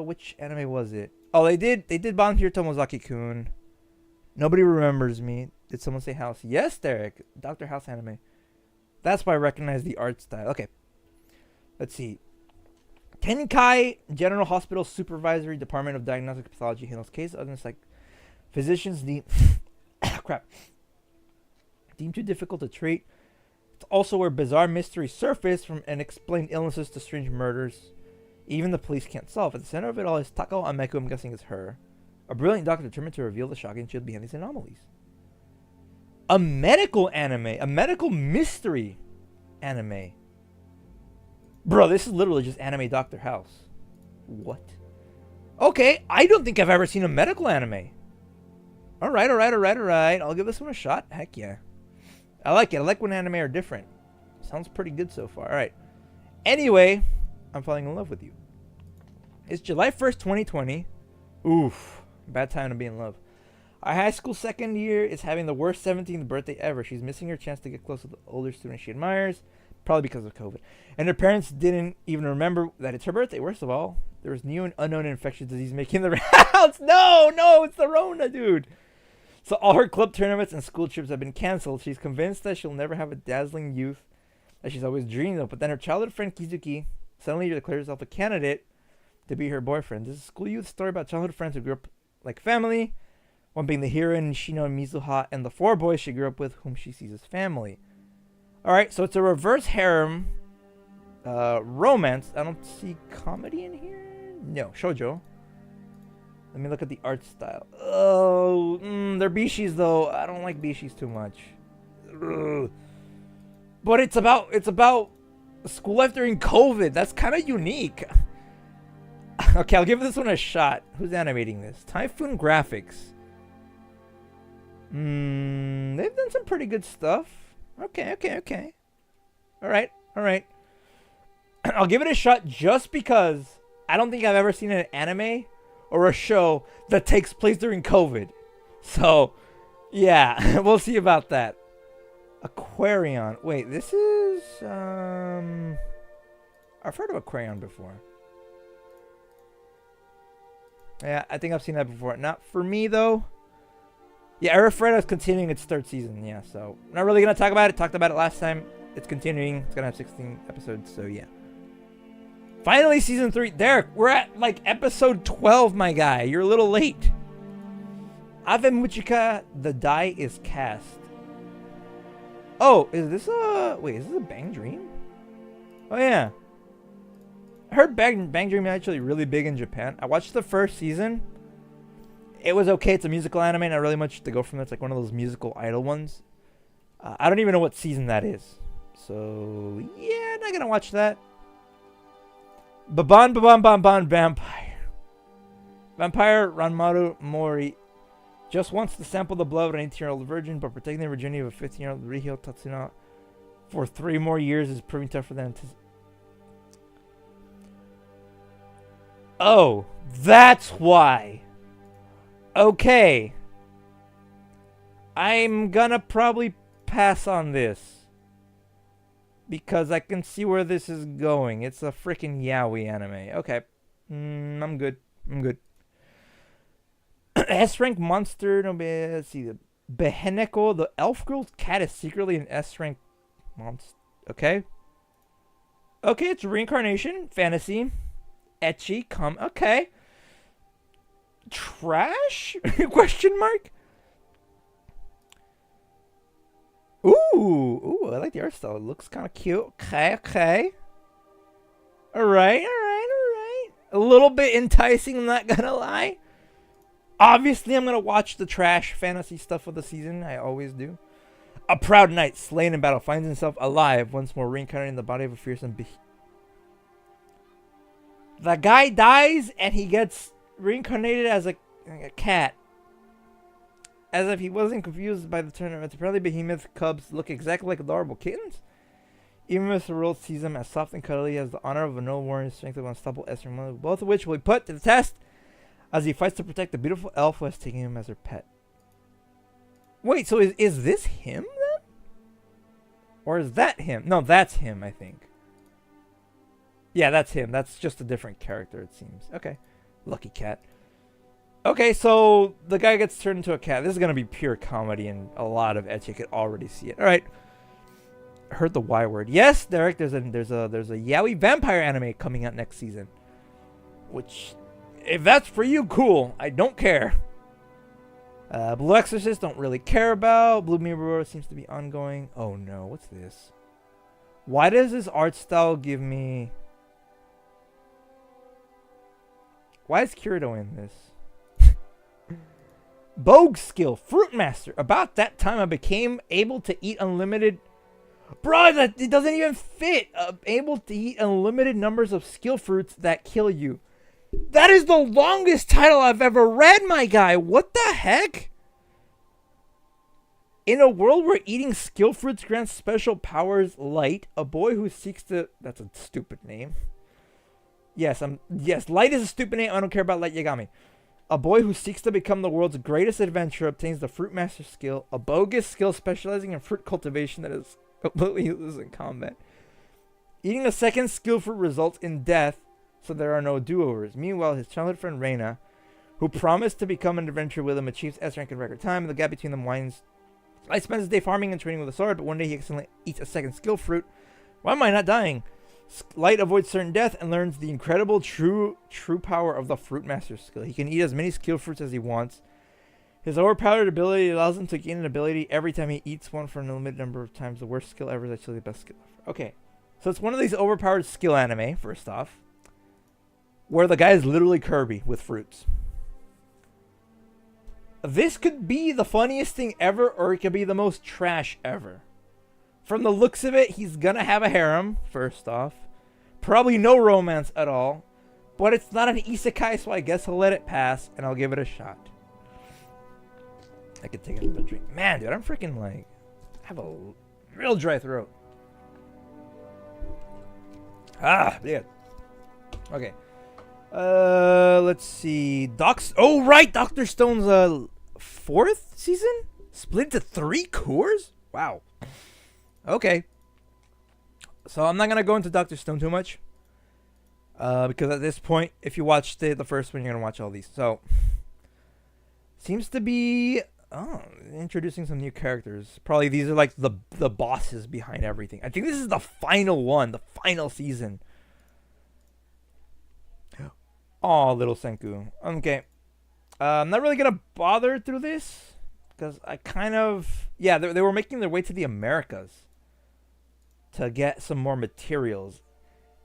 which anime was it? Oh, they did Banhir Tomozaki-kun. Nobody remembers me. Did someone say House? Yes, Derek. Dr. House anime. That's why I recognize the art style. Okay. Let's see. Tenkai General Hospital Supervisory Department of Diagnostic Pathology handles cases other than like physicians deem crap. Deemed too difficult to treat. It's also where bizarre mysteries surface, from unexplained illnesses to strange murders. Even the police can't solve. At the center of it all is Takao Ameku, I'm guessing is her. A brilliant doctor determined to reveal the shocking truth behind these anomalies. A medical anime. A medical mystery anime. Bro, this is literally just anime Dr. House. What? Okay, I don't think I've ever seen a medical anime. Alright. I'll give this one a shot. Heck yeah. I like it. I like when anime are different. Sounds pretty good so far. Alright. Anyway, I'm falling in love with you. It's July 1st, 2020. Oof. Bad time to be in love. Our high school second year is having the worst 17th birthday ever. She's missing her chance to get close with the older student she admires. Probably because of COVID. And her parents didn't even remember that it's her birthday. Worst of all, there was new and unknown infectious disease making the rounds. No, it's the Rona, dude. So all her club tournaments and school trips have been canceled. She's convinced that she'll never have a dazzling youth that she's always dreamed of. But then her childhood friend Kizuki suddenly declares herself a candidate to be her boyfriend. This is a school youth story about childhood friends who grew up like family. One being the heroine, Shino and Mizuha, and the 4 boys she grew up with, whom she sees as family. Alright, so it's a reverse harem romance. I don't see comedy in here. No, shoujo. Let me look at the art style. Oh, they're bishis though. I don't like bishis too much. Ugh. But it's about school life during COVID. That's kind of unique. Okay, I'll give this one a shot. Who's animating this? Typhoon Graphics. They've done some pretty good stuff. Okay. Alright. I'll give it a shot just because I don't think I've ever seen an anime or a show that takes place during COVID. So, yeah, we'll see about that. Aquarion. Wait, this is, I've heard of Aquarion before. Yeah, I think I've seen that before. Not for me, though. Yeah, Arifreda is continuing its 3rd season. Yeah, so not really going to talk about it. Talked about it last time. It's continuing. It's going to have 16 episodes, so yeah. Finally, season 3. Derek, we're at like episode 12, my guy. You're a little late. Ave Muchika, the die is cast. Oh, is this a... Wait, is this a Bang Dream? Oh, yeah. I heard Bang Dream is actually really big in Japan. I watched the 1st season. It was okay. It's a musical anime. Not really much to go from there. It's like one of those musical idol ones. I don't even know what season that is. So, yeah, not going to watch that. Baban Vampire. Vampire Ranmaru Mori just wants to sample the blood of an 18-year-old virgin, but protecting the virginity of a 15-year-old Rihio Tatsuna for 3 more years is proving tougher than anticipated. Oh, that's why. Okay. I'm gonna probably pass on this. Because I can see where this is going. It's a freaking yaoi anime. Okay. I'm good. S-rank monster. No, let's see. The Beheneko, the elf girl's cat, is secretly an S-rank monster. Okay. Okay, it's reincarnation. Fantasy. Ecchi. Okay. Trash? Question mark? Ooh, I like the art style. It looks kind of cute. Okay. Alright. A little bit enticing, I'm not gonna lie. Obviously, I'm gonna watch the trash fantasy stuff of the season. I always do. A proud knight, slain in battle, finds himself alive, once more reincarnated in the body of a fearsome beast. The guy dies, and he gets reincarnated as a cat. As if he wasn't confused by the tournament. Apparently behemoth cubs look exactly like adorable kittens. Even if the world sees him as soft and cuddly, he has the honor of a noble warrior, strength of unstoppable Esther, both of which will be put to the test as he fights to protect the beautiful elf who has taken him as her pet. Wait, so is this him then? Or is that him? No, that's him, I think. Yeah, that's him. That's just a different character, it seems. Okay. Lucky cat. Okay, so the guy gets turned into a cat. This is going to be pure comedy and a lot of ecchi. I could already see it. All right. I heard the Y word. Yes, Derek, there's a yaoi vampire anime coming out next season. Which, if that's for you, cool. I don't care. Blue Exorcist, don't really care about. Blue Mirror seems to be ongoing. Oh no, what's this? Why does this art style give me... Why is Kirito in this? Bogue skill, Fruit Master. About that time I became able to eat unlimited... Bro, it doesn't even fit. Able to eat unlimited numbers of skill fruits that kill you. That is the longest title I've ever read, my guy. What the heck? In a world where eating skill fruits grants special powers, Light, a boy who seeks to... That's a stupid name. Yes, Light is a stupid name. I don't care about Light Yagami. A boy who seeks to become the world's greatest adventurer obtains the Fruit Master skill, a bogus skill specializing in fruit cultivation that is completely useless in combat. Eating a second skill fruit results in death, so there are no do-overs. Meanwhile, his childhood friend Reina, who promised to become an adventurer with him, achieves S rank in record time, and the gap between them widens. Light spends his day farming and training with a sword, but one day he accidentally eats a second skill fruit. Why am I not dying? Light avoids certain death and learns the incredible true power of the Fruit Master skill. He can eat as many skill fruits as he wants. His overpowered ability allows him to gain an ability every time he eats one for an unlimited number of times. The worst skill ever is actually the best skill ever. Okay, so it's one of these overpowered skill anime, first off, where the guy is literally Kirby with fruits. This could be the funniest thing ever, or it could be the most trash ever. From the looks of it, he's gonna have a harem, first off. Probably no romance at all. But it's not an isekai, so I guess I'll let it pass, and I'll give it a shot. I could take another drink. Man, dude, I'm freaking like... I have a real dry throat. Yeah. Okay. Let's see. Oh, right! Dr. Stone's, 4th season? Split into 3 cores? Wow. Okay. So I'm not going to go into Dr. Stone too much. Because at this point, if you watched the first one, you're going to watch all these. So, seems to be introducing some new characters. Probably these are like the bosses behind everything. I think this is the final one, the final season. Oh, little Senku. Okay. I'm not really going to bother through this. Because I kind of... Yeah, they were making their way to the Americas to get some more materials.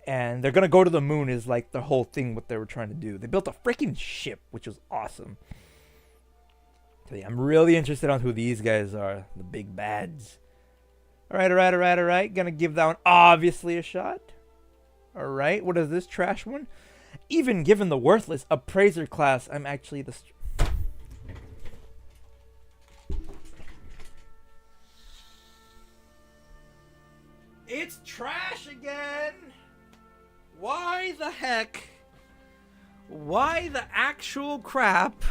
And they're going to go to the moon is like the whole thing what they were trying to do. They built a freaking ship, which was awesome. So yeah, I'm really interested on who these guys are. The big bads. Alright. Gonna give that one obviously a shot. Alright, what is this trash one? Even given the worthless appraiser class, I'm actually the... It's trash again! Why the heck? Why the actual crap?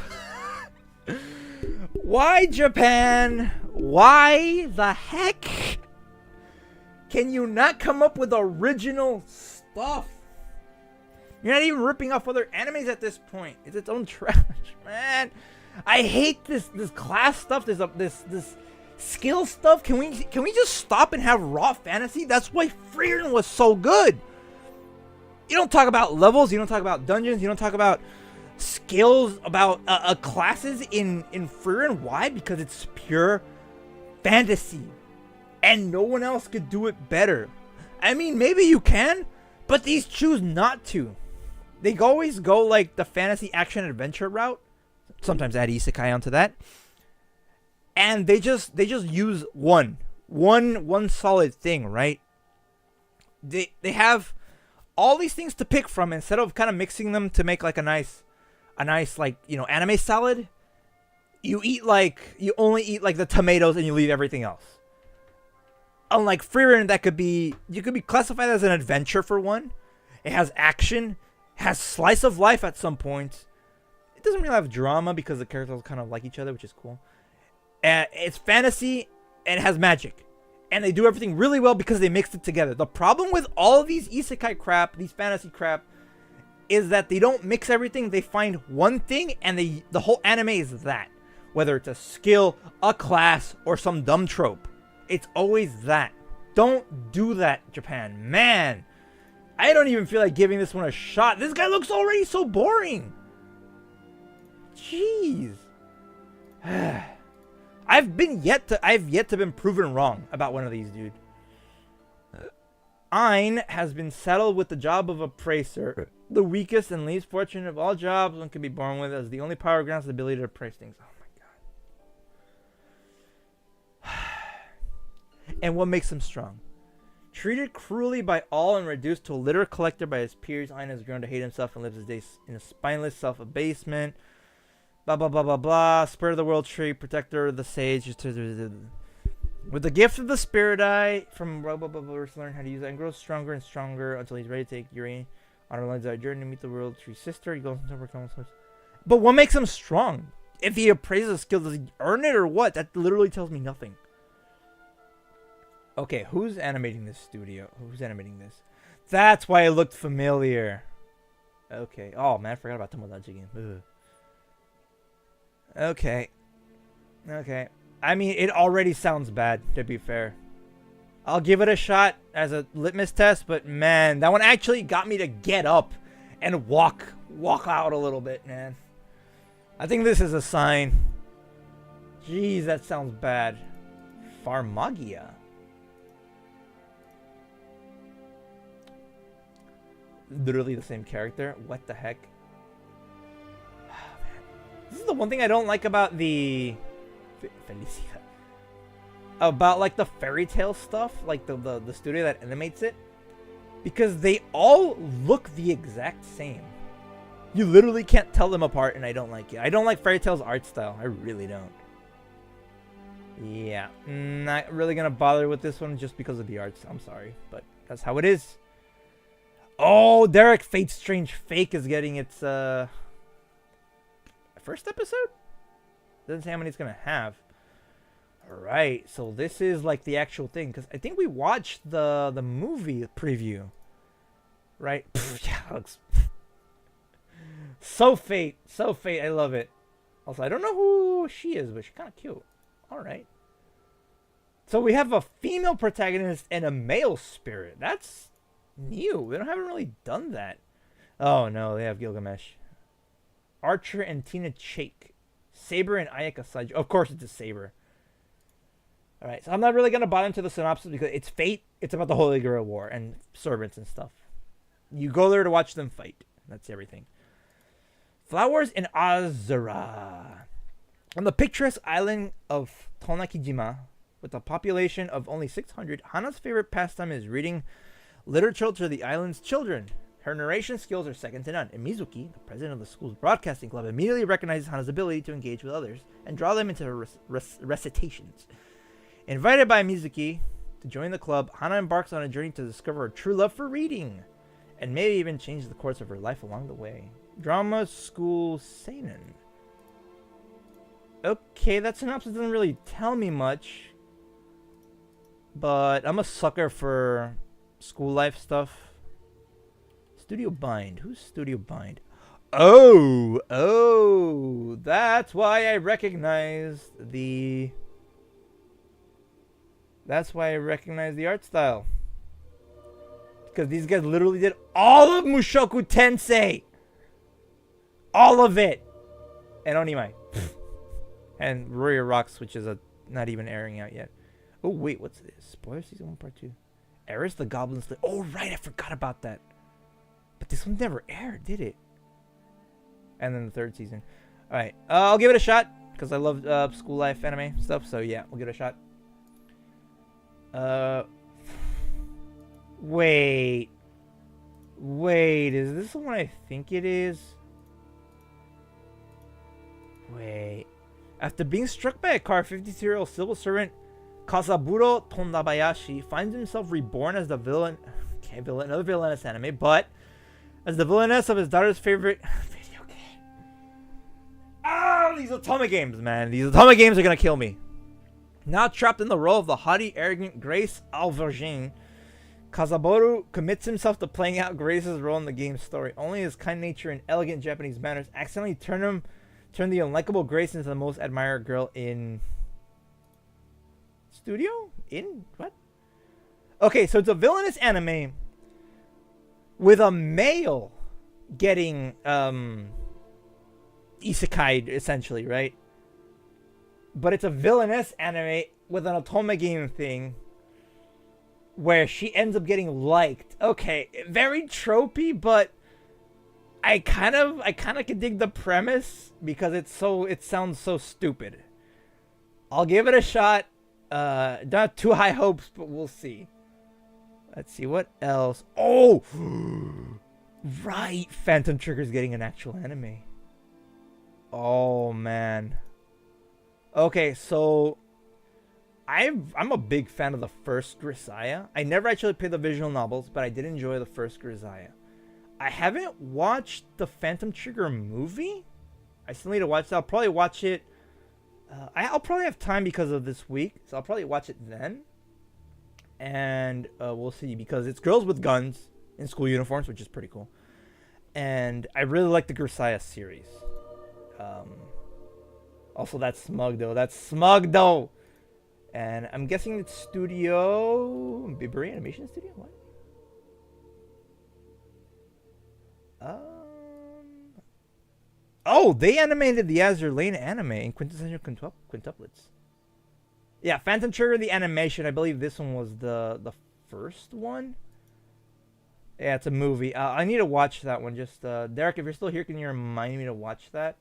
Why Japan? Why the heck? Can you not come up with original stuff? You're not even ripping off other animes at this point. It's its own trash, man. I hate this class stuff. This skill stuff. Can we just stop and have raw fantasy? That's why Freedom was so good. You don't talk about levels. You don't talk about dungeons. You don't talk about skills, about classes in Freedom. Why? Because it's pure fantasy, and no one else could do it better. I mean, maybe you can, but these choose not to. They always go like the fantasy action adventure route. Sometimes add isekai onto that. And they just use one solid thing, right? They have all these things to pick from instead of kind of mixing them to make like a nice like, you know, anime salad. You only eat like the tomatoes and you leave everything else. Unlike Freerun, you could be classified as an adventure for one. It has action, has slice of life at some point. It doesn't really have drama because the characters kind of like each other, which is cool. And it's fantasy and it has magic. And they do everything really well because they mixed it together. The problem with all of these isekai crap, these fantasy crap, is that they don't mix everything. They find one thing and the whole anime is that. Whether it's a skill, a class, or some dumb trope. It's always that. Don't do that, Japan. Man, I don't even feel like giving this one a shot. This guy looks already so boring. Jeez. I've yet to been proven wrong about one of these, dude. Ein has been saddled with the job of appraiser, the weakest and least fortunate of all jobs one can be born with, as the only power grants the ability to appraise things. Oh my god. And what makes him strong? Treated cruelly by all and reduced to a litter collector by his peers, Ein has grown to hate himself and lives his days in a spineless self-abasement. Blah, blah, blah, blah, blah. Spirit of the world tree, protector of the sage. With the gift of the spirit eye from blah, blah, blah, blah, learn how to use it and grows stronger and stronger until he's ready to take Yuri on a lens journey to meet the world tree sister. He goes into overcome. But what makes him strong? If he appraises a skill, does he earn it or what? That literally tells me nothing. Okay, who's animating this studio? Who's animating this? That's why it looked familiar. Okay. Oh, man, I forgot about Tomodachi game. Ugh. Okay. Okay. I mean, it already sounds bad, to be fair. I'll give it a shot as a litmus test, but man, that one actually got me to get up and walk out a little bit, man. I think this is a sign. Jeez, that sounds bad. Pharmagia. Literally the same character. What the heck? Oh, man. This is the one thing I don't like about the Felicia. About like the fairy tale stuff, like the studio that animates it, because they all look the exact same. You literally can't tell them apart, and I don't like it. I don't like Fairy Tail's art style. I really don't. Yeah, not really gonna bother with this one just because of the arts. I'm sorry, but that's how it is. Oh, Derek Fate Strange Fake is getting its first episode? Doesn't say how many it's gonna have. Alright, so this is like the actual thing, because I think we watched the movie preview. Right? Yeah, it looks so Fate. So Fate, I love it. Also, I don't know who she is, but she's kind of cute. Alright. So we have a female protagonist and a male spirit. That's new. They haven't really done that. Oh no, they have Gilgamesh, Archer and Tina Chake, Saber and Ayaka Saj. Of course it's a Saber. Alright, so I'm not really gonna bother into the synopsis because it's Fate. It's about the Holy Grail War and servants and stuff. You go there to watch them fight. That's everything. Flowers in Azura. On the picturesque island of Tonakijima, with a population of only 600, Hana's favorite pastime is reading literature to the island's children. Her narration skills are second to none, and Mizuki, the president of the school's broadcasting club, immediately recognizes Hana's ability to engage with others and draw them into her recitations. Invited by Mizuki to join the club, Hana embarks on a journey to discover her true love for reading, and maybe even change the course of her life along the way. Drama School Seinen. Okay, that synopsis doesn't really tell me much, but I'm a sucker for school life stuff. Studio Bind. Who's Studio Bind? Oh, that's why I recognize the art style. Because these guys literally did all of Mushoku Tensei. All of it. And Onimai. And Warrior Rocks, which is not even airing out yet. Oh, wait, what's this? Spoiler Season 1 Part 2. Eris the Goblin Slayer. Oh, right, I forgot about that. But this one never aired, did it? And then the third season. Alright, I'll give it a shot. Because I love school life anime stuff. So, yeah, we'll give it a shot. Wait, is this the one I think it is? Wait. After being struck by a car, 52-year-old civil servant Kazaburo Tondabayashi finds himself reborn as the villain. Okay, another villainous anime, but as the villainess of his daughter's favorite video game. Oh, these Otome games, man. These Otome games are gonna kill me. Now trapped in the role of the haughty, arrogant Grace Alvergine, Kazaboru commits himself to playing out Grace's role in the game's story. Only his kind nature and elegant Japanese manners accidentally turn the unlikable Grace into the most admired girl in studio? In what? Okay, so it's a villainous anime with a male getting isekai essentially, right? But it's a villainous anime with an Otome game thing where she ends up getting liked. Okay, very tropey, but I kind of can dig the premise because it sounds so stupid. I'll give it a shot. Don't have too high hopes, but we'll see. Let's see what else. Oh, right, Phantom Trigger's getting an actual anime. Oh man. Okay, so I'm a big fan of the first Grisaya. I never actually played the visual novels, but I did enjoy the first Grisaya. I haven't watched the Phantom Trigger movie. I still need to watch that. I'll probably watch it. I'll probably have time because of this week, so I'll probably watch it then. And we'll see, because it's girls with guns in school uniforms, which is pretty cool. And I really like the Grisaya series. Also, that's smug though. And I'm guessing it's Studio Biberi Animation Studio. What? Oh, they animated the Azure Lane anime in quintessential quintuplets. Yeah, Phantom Trigger, the animation. I believe this one was the first one. Yeah, it's a movie. I need to watch that one. Just Derek, if you're still here, can you remind me to watch that?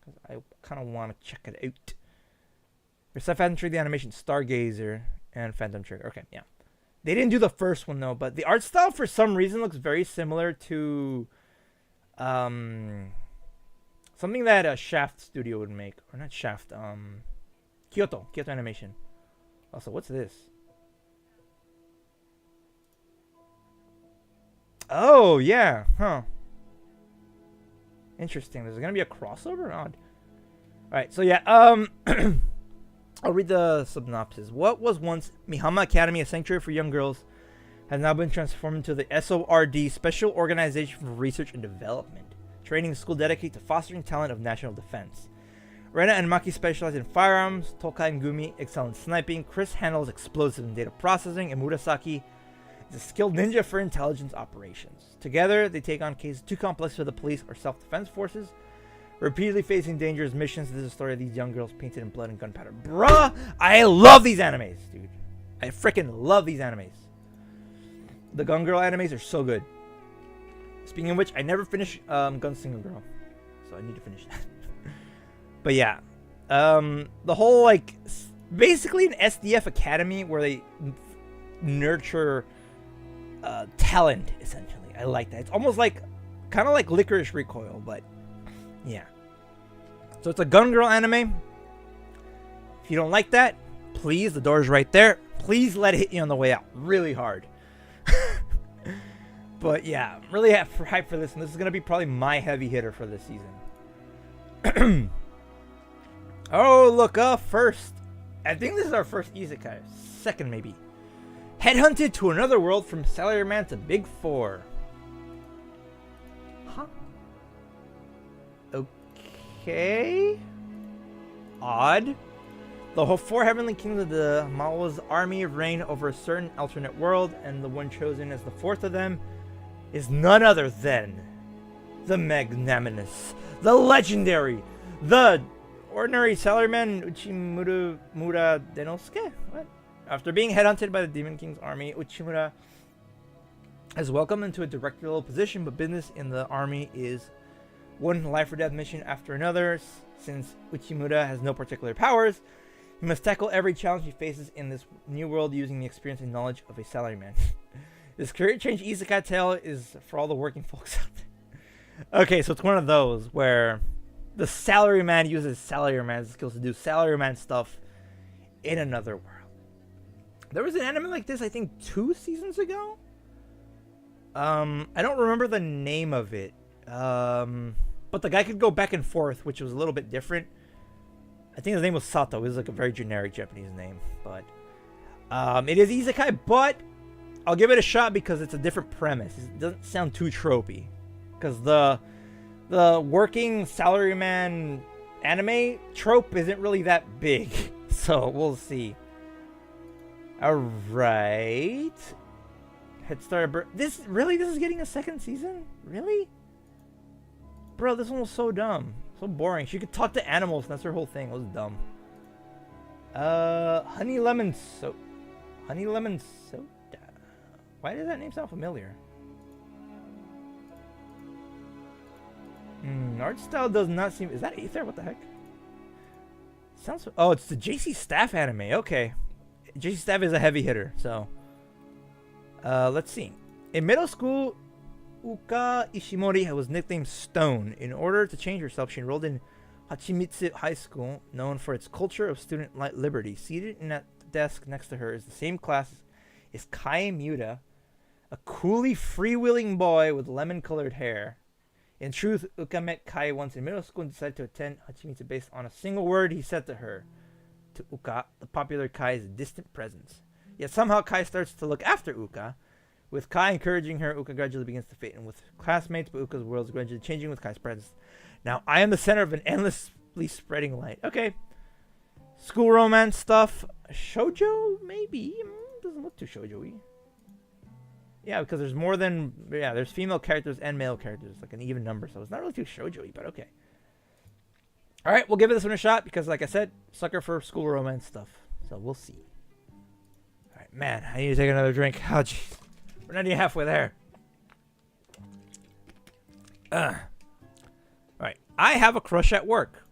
Because I kind of want to check it out. There's Phantom Trigger, the animation, Stargazer, and Phantom Trigger. Okay, yeah. They didn't do the first one, though, but the art style, for some reason, looks very similar to something that a Shaft studio would make. Or not Shaft, Kyoto Animation. Also, what's this? Oh, yeah, huh. Interesting. There's gonna be a crossover? Odd. Alright, so yeah, I'll read the synopsis. What was once Mihama Academy, a sanctuary for young girls, has now been transformed into the SORD, Special Organization for Research and Development, training school dedicated to fostering talent of national defense. Rena and Maki specialize in firearms, Tokai and Gumi excel in sniping, Chris handles explosives and data processing, and Murasaki is a skilled ninja for intelligence operations. Together, they take on cases too complex for the police or self-defense forces, repeatedly facing dangerous missions. This is the story of these young girls painted in blood and gunpowder. Bruh, I love these animes, dude. I freaking love these animes. The Gun Girl animes are so good. Speaking of which, I never finished Gunslinger Girl, so I need to finish that. But yeah, the whole, like, basically an SDF academy where they nurture talent, essentially. I like that. It's almost like, kind of like Licorice Recoil, but yeah. So it's a Gun Girl anime. If you don't like that, please, the door's right there. Please let it hit you on the way out really hard. But yeah, I'm really hyped for this, and this is going to be probably my heavy hitter for this season. Oh, look, first. I think this is our first isekai. Second, maybe. Headhunted to another world from Salaryman to Big Four. Huh? Okay. Odd. The whole four heavenly kings of the Mawa's army reign over a certain alternate world, and the one chosen as the fourth of them is none other than the magnanimous, the legendary, the ordinary salaryman Uchimura Denosuke? What? After being headhunted by the Demon King's army, Uchimura is welcomed into a directorial position, but business in the army is one life or death mission after another. Since Uchimura has no particular powers, he must tackle every challenge he faces in this new world using the experience and knowledge of a salaryman. This career change isekai tale is for all the working folks out there. Okay, so it's one of those where the salaryman uses salaryman skills to do salaryman stuff in another world. There was an anime like this, I think, 2 seasons ago. I don't remember the name of it. But the guy could go back and forth, which was a little bit different. I think his name was Sato. It was like a very generic Japanese name. But it is isekai, but I'll give it a shot because it's a different premise. It doesn't sound too tropey. Because the working salaryman anime trope isn't really that big. So we'll see. Alright. Head start. This is getting a 2nd season? Really? Bro, this one was so dumb. So boring. She could talk to animals. That's her whole thing. It was dumb. Honey lemon soda. Honey lemon soda. Why does that name sound familiar? Art style does not seem... Is that Aether? What the heck? Sounds... Oh, it's the JC Staff anime. Okay. JC Staff is a heavy hitter, so... let's see. In middle school, Uka Ishimori was nicknamed Stone. In order to change herself, she enrolled in Hachimitsu High School, known for its culture of student liberty. Seated in at the desk next to her is the same class as Kai Muda, a coolly freewheeling boy with lemon-colored hair. In truth, Uka met Kai once in middle school and decided to attend Hachimitsu based on a single word he said to her. To Uka, the popular Kai is a distant presence. Yet somehow Kai starts to look after Uka. With Kai encouraging her, Uka gradually begins to fade in with classmates, but Uka's world is gradually changing with Kai's presence. Now I am the center of an endlessly spreading light. Okay. School romance stuff. Shoujo? Maybe. Doesn't look too shoujo-y. Yeah, because there's more than... Yeah, there's female characters and male characters. Like an even number, so it's not really too shoujo-y, but okay. Alright, we'll give this one a shot because, like I said, sucker for school romance stuff. So we'll see. Alright, man, I need to take another drink. Oh, jeez. We're not even halfway there. Alright, I have a crush at work.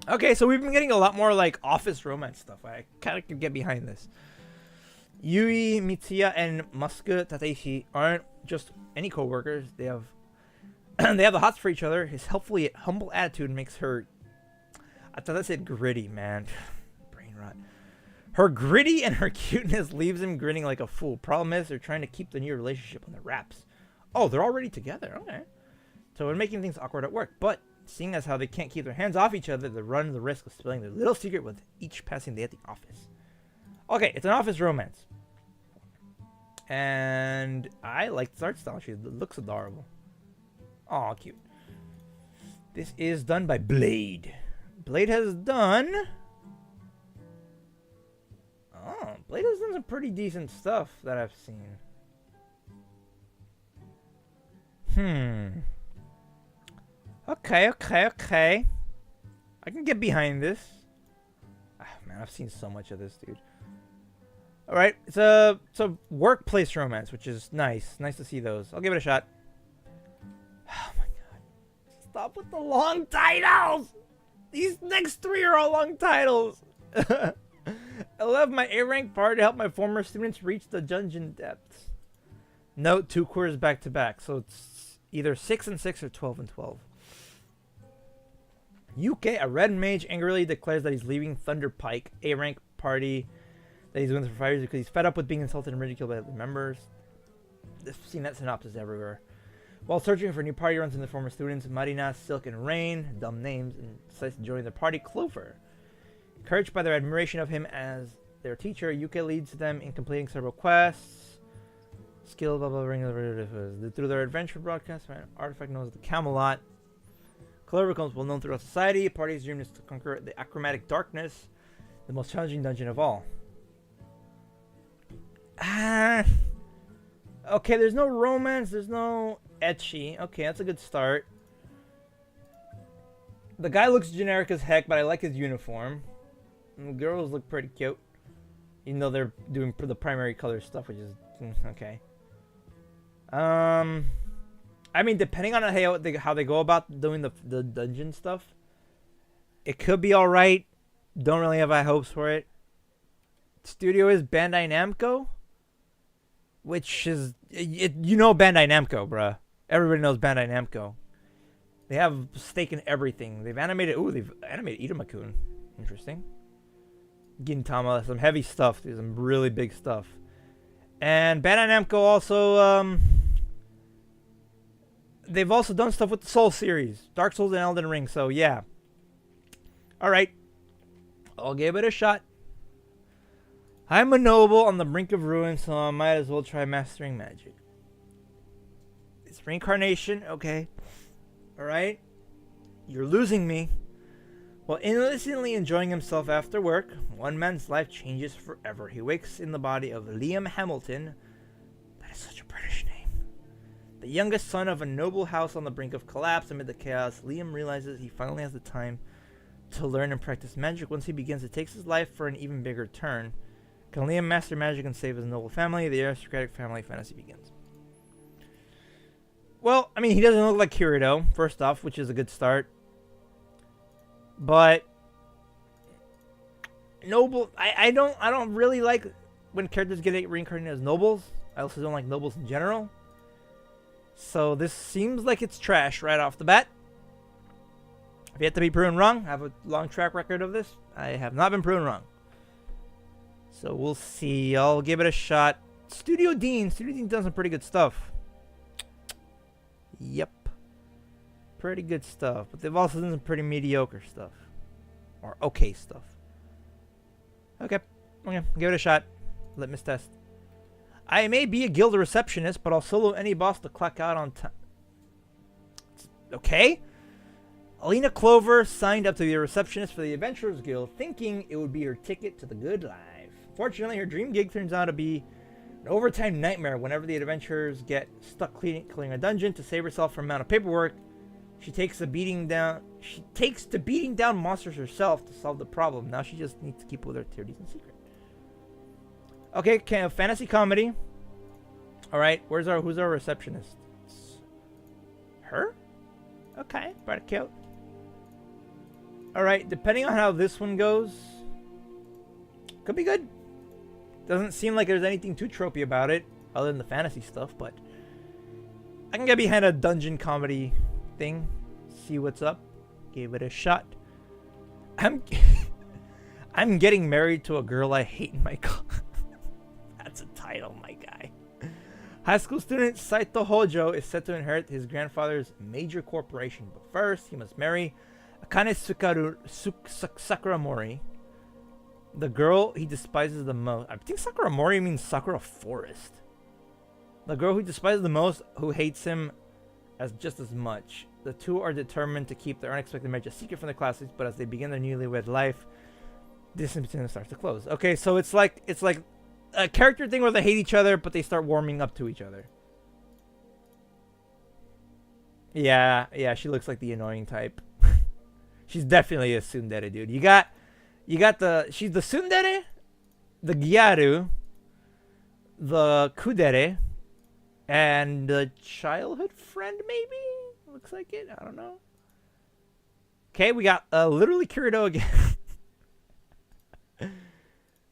Okay, so we've been getting a lot more, like, office romance stuff. I kind of can get behind this. Yui, Mitsuya, and Masuke Tateishi aren't just any co-workers. They have they have the hots for each other. His helpfully humble attitude makes her... I thought I said gritty, man. Brain rot. Her gritty and her cuteness leaves him grinning like a fool. Problem is, they're trying to keep the new relationship on the wraps. Oh, they're already together. Okay. So we're making things awkward at work. But seeing as how they can't keep their hands off each other, they run the risk of spilling their little secret with each passing day at the office. Okay, it's an office romance. And I like the art style. She looks adorable. Aw, cute. This is done by Blade. Blade has done... Oh, Blade has done some pretty decent stuff that I've seen. Okay. I can get behind this. Ah, man, I've seen so much of this, dude. Alright, it's a workplace romance, which is nice. Nice to see those. I'll give it a shot. Oh my god. Stop with the long titles! These next 3 are all long titles! I left my A-rank party to help my former students reach the dungeon depths. Note 2 quarters back to back, so it's either 6 and 6 or 12 and 12. UK, a red mage, angrily declares that he's leaving Thunder Pike, A-rank party that he's doing this for 5 years because he's fed up with being insulted and ridiculed by the members. I've seen that synopsis everywhere. While searching for a new party, runs into former students Marina, Silk, and Rain, dumb names, and decides to join the party Clover. Encouraged by their admiration of him as their teacher, Yuke leads them in completing several quests. Skill, blah, blah, blah, through their adventure broadcast, an artifact known as the Camelot. Clover becomes well known throughout society. Party's dream is to conquer the achromatic darkness, the most challenging dungeon of all. Okay, there's no romance, there's no ecchi. Okay, that's a good start. The guy looks generic as heck, but I like his uniform. And the girls look pretty cute. Even though they're doing the primary color stuff, which is... okay. I mean, depending on how they go about doing the dungeon stuff, it could be alright. Don't really have high hopes for it. Studio is Bandai Namco, which is... you know Bandai Namco, bruh. Everybody knows Bandai Namco. They have stake in everything. They've animated... Ooh, they've animated Iruma-kun. Interesting. Gintama, some heavy stuff, dude, some really big stuff. And Bandai Namco also, they've also done stuff with the Soul series, Dark Souls and Elden Ring. So yeah. All right, I'll give it a shot. I'm a noble on the brink of ruin, so I might as well try mastering magic. It's reincarnation, okay. All right, you're losing me. While innocently enjoying himself after work, one man's life changes forever. He wakes in the body of Liam Hamilton. That is such a British name. The youngest son of a noble house on the brink of collapse. Amid the chaos, Liam realizes he finally has the time to learn and practice magic. Once he begins, it takes his life for an even bigger turn. Can Liam master magic and save his noble family? The aristocratic family fantasy begins. Well, I mean, he doesn't look like Kirito, first off, which is a good start. But noble, I don't really like when characters get reincarnated as nobles. I also don't like nobles in general. So this seems like it's trash right off the bat. I've yet to be proven wrong. I have a long track record of this. I have not been proven wrong. So we'll see. I'll give it a shot. Studio Dean does some pretty good stuff. Yep. Pretty good stuff. But they've also done some pretty mediocre stuff. Or okay stuff. Okay. Give it a shot. Litmus test. I may be a guild receptionist, but I'll solo any boss to clock out on time. Okay. Alina Clover signed up to be a receptionist for the Adventurers Guild, thinking it would be her ticket to the good life. Fortunately, her dream gig turns out to be an overtime nightmare. Whenever the adventurers get stuck clearing a dungeon to save herself from an amount of paperwork, she takes to beating down monsters herself to solve the problem. Now she just needs to keep with her activities in secret. Okay, fantasy comedy. All right, who's our receptionist? Her? Okay, pretty cute. All right, depending on how this one goes, could be good. Doesn't seem like there's anything too tropey about it, other than the fantasy stuff, but I can get behind a dungeon comedy thing. See what's up. Give it a shot. I'm getting married to a girl I hate in my class. That's a title, my guy. High school student Saito Hojo is set to inherit his grandfather's major corporation, but first he must marry Akane Sakuramori, the girl he despises the most. I think Sakuramori means Sakura Forest. The girl who despises the most, who hates him as just as much. The two are determined to keep their unexpected marriage a secret from their classmates, but as they begin their newlywed life, distance between them starts to close. Okay, so it's like a character thing where they hate each other, but they start warming up to each other. Yeah, she looks like the annoying type. She's definitely a tsundere, dude. You got she's the tsundere, the gyaru, the kudere, and the childhood friend, maybe? Looks like it. I don't know. Okay, we got literally Kirito again.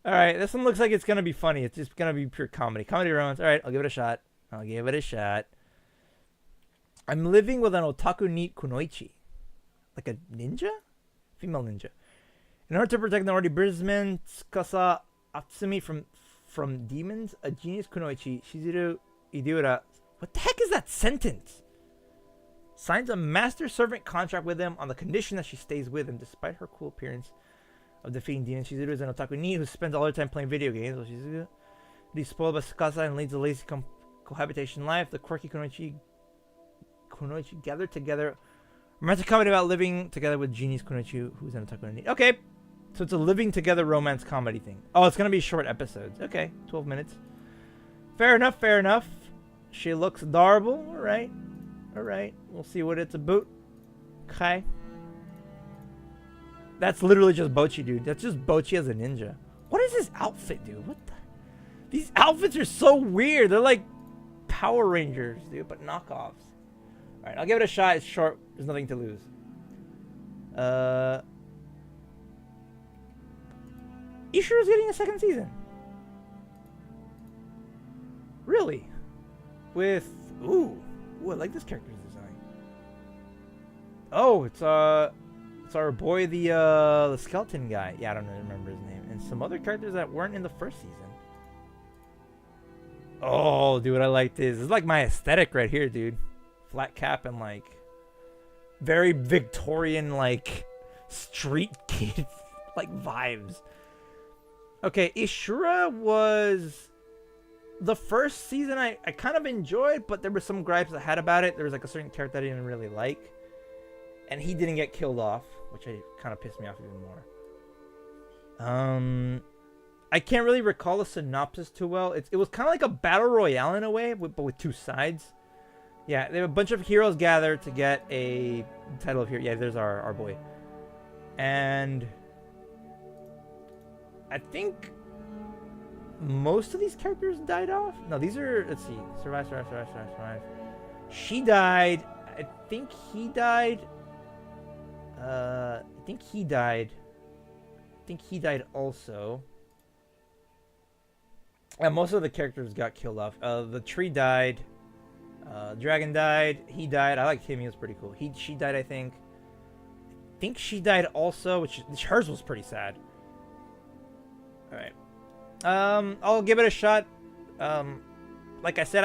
Alright, this one looks like it's going to be funny. It's just going to be pure comedy. Comedy romance. Alright, I'll give it a shot. I'm living with an otaku NEET kunoichi. Like a ninja? Female ninja. In order to protect the already Brisbane Tsukasa Atsumi from demons, a genius kunoichi, Shizuru Idiura. What the heck is that sentence? Signs a master-servant contract with him on the condition that she stays with him, despite her cool appearance of defeating demons. Shizuru is an otaku NEET who spends all her time playing video games. So she's spoiled by Tsukasa and leads a lazy cohabitation life. The quirky kunoichi gather together. Romantic comedy about living together with genius kunoichi who's an otaku NEET. Okay, so it's a living together romance comedy thing. Oh, it's gonna be short episodes. Okay, 12 minutes. Fair enough. She looks adorable. Alright, we'll see what it's about. Okay. That's literally just Bochi, dude. That's just Bochi as a ninja. What is his outfit, dude? What the? These outfits are so weird. They're like Power Rangers, dude, but knockoffs. Alright, I'll give it a shot. It's short. There's nothing to lose. Ishiro's getting a second season. Really? With... Ooh, I like this character's design. Oh, it's our boy, the skeleton guy. Yeah, I don't remember his name. and some other characters that weren't in the first season. Oh, dude, I like this. This is like my aesthetic right here, dude. Flat cap and like very Victorian, like street kid like vibes. Okay, Ishura was the first season I kind of enjoyed, but there were some gripes I had about it. There was like a certain character I didn't really like, and he didn't get killed off, which kind of pissed me off even more. I can't really recall the synopsis too well. It was kind of like a battle royale in a way, but with two sides. Yeah, there were a bunch of heroes gathered to get a title of hero. Yeah, there's our boy. And I think most of these characters died off. No, these are, let's see. Survive. She died. I think he died. I think he died also. And most of the characters got killed off. The tree died. Dragon died. He died. I liked him. He was pretty cool. She died, I think. I think she died also, which hers was pretty sad. All right. I'll give it a shot. Like I said,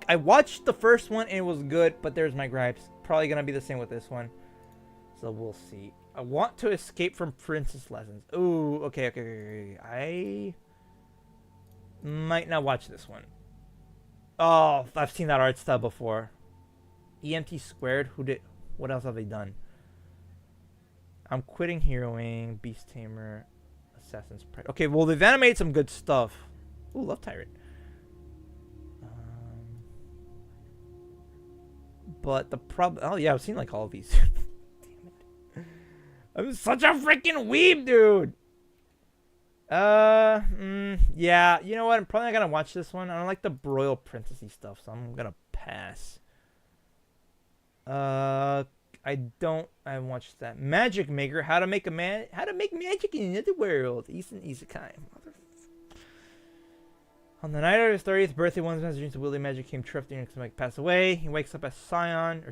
I watched the first one and it was good, but there's my gripes. Probably gonna be the same with this one. So we'll see. I want to escape from princess lessons. Ooh, okay. I might not watch this one. Oh, I've seen that art style before. EMT squared. What else have they done? I'm quitting heroing. Beast Tamer. Assassin's Pride. Okay, well they've animated some good stuff. Ooh, Love Tyrant. But the problem. Oh yeah, I've seen like all of these. Damn it! I'm such a freaking weeb, dude. Yeah, you know what? I'm probably not gonna watch this one. I don't like the royal princessy stuff, so I'm gonna pass. I watched that. Magic Maker, how to make magic in another world. Easton Isekai. On the night of his 30th birthday, one of his dreams of wielding magic came true after Mike passed away. He wakes up as Sion,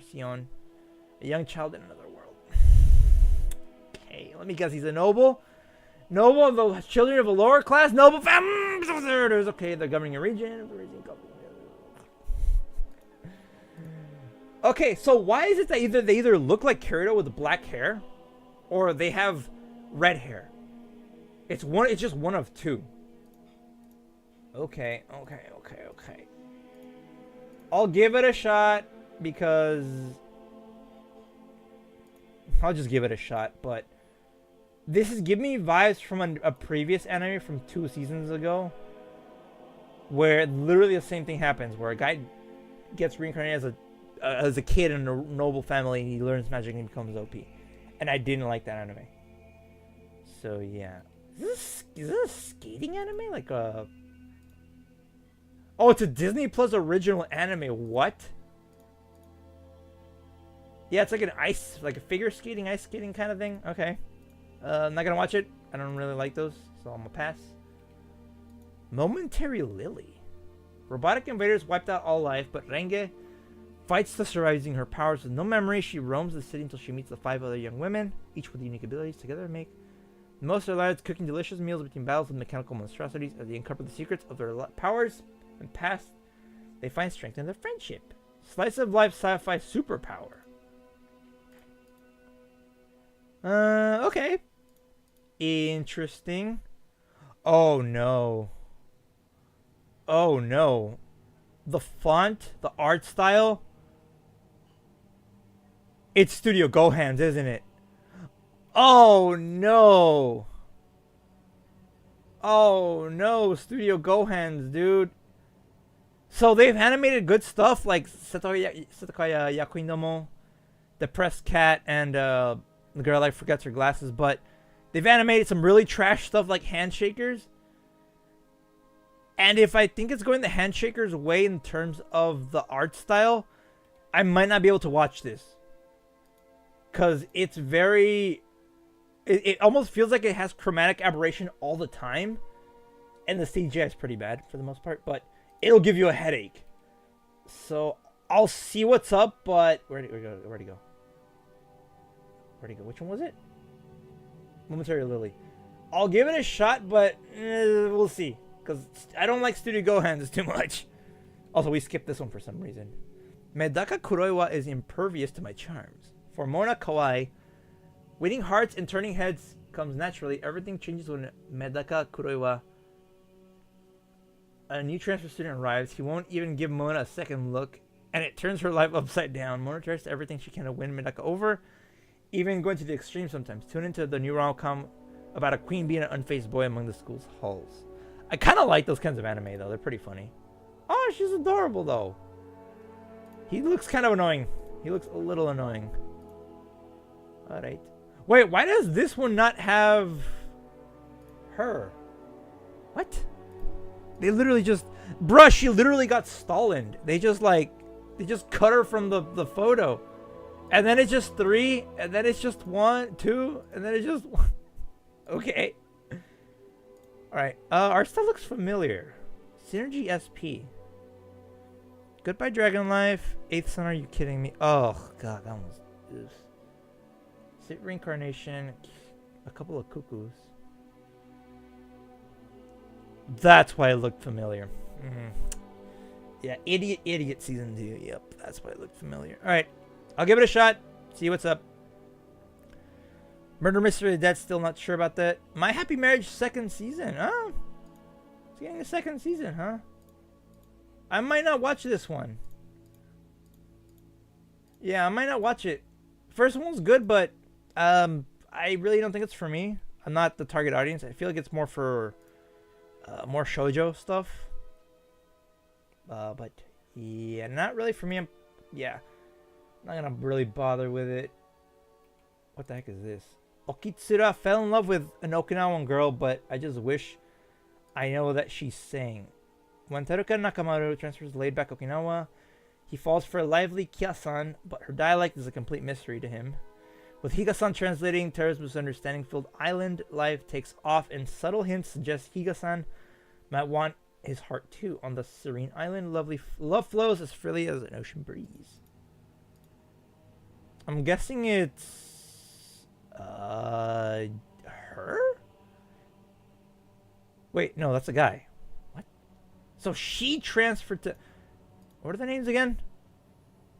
a young child in another world. Okay, let me guess, he's a noble. Noble of the children of a lower class noble family. Okay, they're governing a region. Okay, so why is it that they either look like Kirito with black hair, or they have red hair? It's just one of two. Okay. I'll give it a shot because I'll just give it a shot, but this is giving me vibes from a previous anime from 2 seasons ago, where literally the same thing happens, where a guy gets reincarnated as a kid in a noble family and he learns magic and he becomes OP. And I didn't like that anime. So yeah. Is this a skating anime? Like a... Oh, it's a Disney Plus original anime. What? Yeah, it's like like a figure skating, ice skating kind of thing. Okay. I'm not gonna watch it. I don't really like those, so I'm gonna pass. Momentary Lily. Robotic invaders wiped out all life, but Renge fights to survive using her powers. With no memory, she roams the city until she meets the 5 other young women, each with unique abilities. Together make the most of their lives cooking delicious meals between battles with mechanical monstrosities. As they uncover the secrets of their powers and past, they find strength in their friendship. Slice of life sci-fi superpower. Okay. Interesting. Oh no. Oh no. The font, the art style. It's Studio Gohan's, isn't it? Oh no. Oh no, Studio Gohan's, dude. So they've animated good stuff like Setokaya Yakuinomo, Depressed Cat, and the girl like forgets her glasses, but they've animated some really trash stuff like Handshakers. And if I think it's going the Handshakers way in terms of the art style, I might not be able to watch this. Because it's very... It almost feels like it has chromatic aberration all the time. And the CGI is pretty bad for the most part, but it'll give you a headache. So I'll see what's up, but... Where'd he go? Where'd he go? Which one was it? Momentary Lily. I'll give it a shot, but we'll see. Because I don't like Studio Gohan's too much. Also, we skipped this one for some reason. Medaka Kuroiwa is impervious to my charms. For Mona Kawaii, winning hearts and turning heads comes naturally. Everything changes when Medaka Kuroiwa, a new transfer student, arrives. He won't even give Mona a second look, and it turns her life upside down. Mona tries everything she can to win Medaka over, even going to the extreme sometimes. Tune into the new rom-com about a queen being an unfazed boy among the school's halls. I kind of like those kinds of anime, though. They're pretty funny. Oh, she's adorable, though. He looks kind of annoying. He looks a little annoying. Alright. Wait, why does this one not have her? What? They literally just... Bruh, she literally got Stalined. They just cut her from the photo. And then it's just 3, and then it's just 1, 2, and then it's just 1. Okay. Alright. Our stuff looks familiar. Synergy SP. Goodbye Dragon Life. 8th Son, are you kidding me? Oh, God, that one's... Ugh. Sit Reincarnation. A couple of cuckoos. That's why it looked familiar. Yeah, Idiot Season 2. Yep, that's why it looked familiar. Alright, I'll give it a shot. See what's up. Murder Mystery of the Dead, still not sure about that. My Happy Marriage 2nd season. Oh, it's getting a 2nd season, huh? I might not watch this one. Yeah, I might not watch it. First one was good, but I really don't think it's for me. I'm not the target audience. I feel like it's more for more shoujo stuff. But yeah, not really for me. Yeah, not gonna really bother with it. What the heck is this? Okitsura fell in love with an Okinawan girl, but I just wish I know that she's saying. When Teruka Nakamaru transfers to laid-back Okinawa, he falls for a lively Kya-san, but her dialect is a complete mystery to him. With Higa-san translating, Teru's misunderstanding-filled island life takes off, and subtle hints suggest Higa-san might want his heart too. On the serene island, love flows as freely as an ocean breeze. I'm guessing it's... her? Wait, no, that's a guy. What? So she transferred to... What are the names again?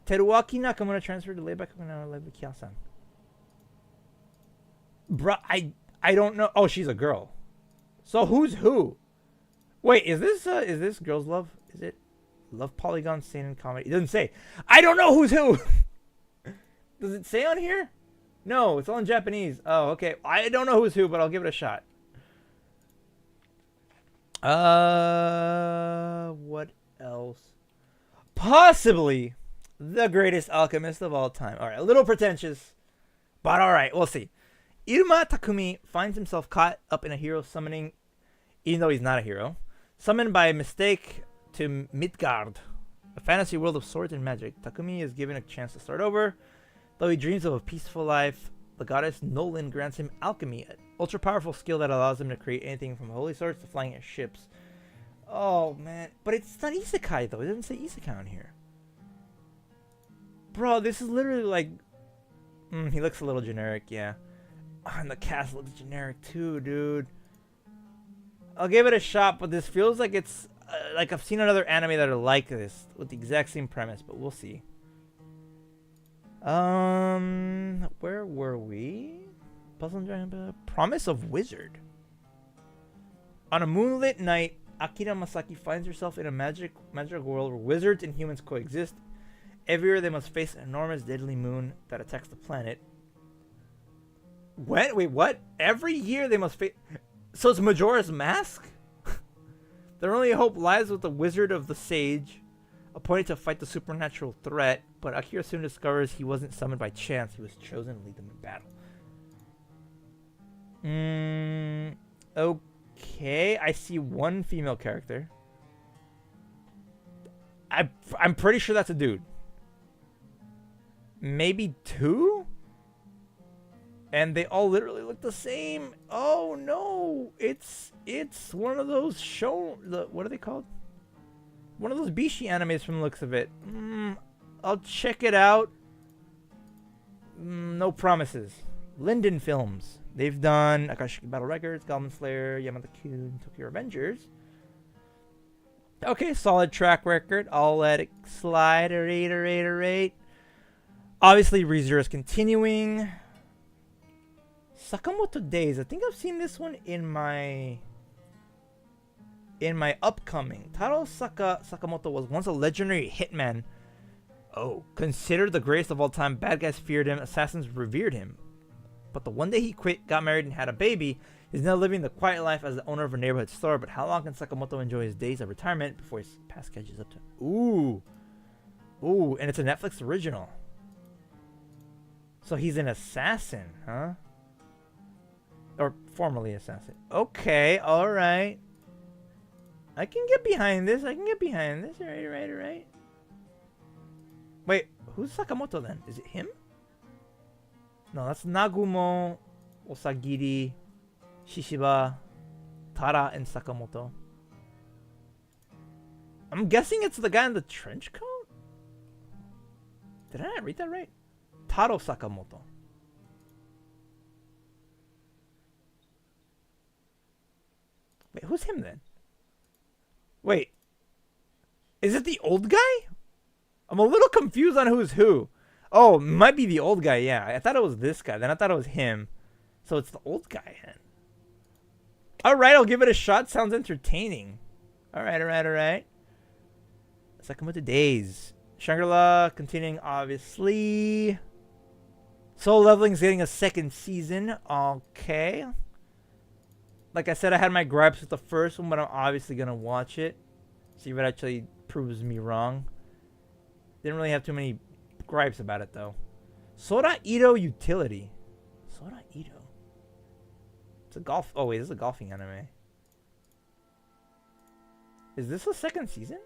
Teruaki Nakamura transferred to Layback Okinawa live with Kya-san. Bruh, I don't know. Oh, she's a girl. So who's who? Wait, is this Girls Love? Is it Love Polygon Seinen Comedy? It doesn't say. I don't know who's who. Does it say on here? No, it's all in Japanese. Oh, okay. I don't know who's who, but I'll give it a shot. What else? Possibly the greatest alchemist of all time. All right, a little pretentious, but all right, we'll see. Iruma Takumi finds himself caught up in a hero summoning, even though he's not a hero. Summoned by mistake to Midgard, a fantasy world of swords and magic. Takumi is given a chance to start over. Though he dreams of a peaceful life, the goddess Nolan grants him alchemy, an ultra-powerful skill that allows him to create anything from holy swords to flying ships. Oh, man. But it's not isekai, though. It doesn't say isekai on here. Bro, this is literally like... he looks a little generic, yeah. Oh, and the cast looks generic, too, dude. I'll give it a shot, but this feels like it's... like I've seen another anime that are like this, with the exact same premise, but we'll see. Where were we? Puzzle and Dragon... Promise of Wizard. On a moonlit night, Akira Masaki finds herself in a magical world where wizards and humans coexist. Every year they must face an enormous deadly moon that attacks the planet. When? Wait, what? Every year they must face... So it's Majora's Mask? Their only hope lies with the Wizard of the Sage, appointed to fight the supernatural threat, but Akira soon discovers he wasn't summoned by chance. He was chosen to lead them in battle. Okay, I see one female character. I'm pretty sure that's a dude. Maybe 2? And they all literally look the same. Oh no, it's one of those what are they called? One of those Bishi animes from the looks of it. I'll check it out. No promises. Linden Films. They've done Akashiki Battle Records, Goblin Slayer, Yamada-kun, Tokyo Revengers. Okay, solid track record. I'll let it slide. Rate. Obviously, ReZero is continuing. Sakamoto Days. I think I've seen this one in my upcoming. Taro Sakamoto was once a legendary hitman. Oh, considered the greatest of all time. Bad guys feared him. Assassins revered him. But the one day he quit, got married, and had a baby, he's now living the quiet life as the owner of a neighborhood store. But how long can Sakamoto enjoy his days of retirement before his past catches up to him? Ooh, and it's a Netflix original. So he's an assassin, huh? Or formerly assassin. Okay, alright. I can get behind this. Alright. Wait, who's Sakamoto then? Is it him? No, that's Nagumo, Osagiri, Shishiba, Tara, and Sakamoto. I'm guessing it's the guy in the trench coat? Did I not read that right? Taro Sakamoto. Wait, who's him then? Wait. Is it the old guy? I'm a little confused on who's who. Oh, might be the old guy, yeah. I thought it was this guy. Then I thought it was him. So it's the old guy then. Alright, I'll give it a shot. Sounds entertaining. Alright. Sakamoto Days. Shangri-La continuing, obviously. Soul Leveling's getting a second season. Okay. Like I said, I had my gripes with the first one, but I'm obviously going to watch it. See if it actually proves me wrong. Didn't really have too many gripes about it, though. Sora Ito Utility. Sora Ito. It's a golf... Oh, wait, this is a golfing anime. Is this the second season?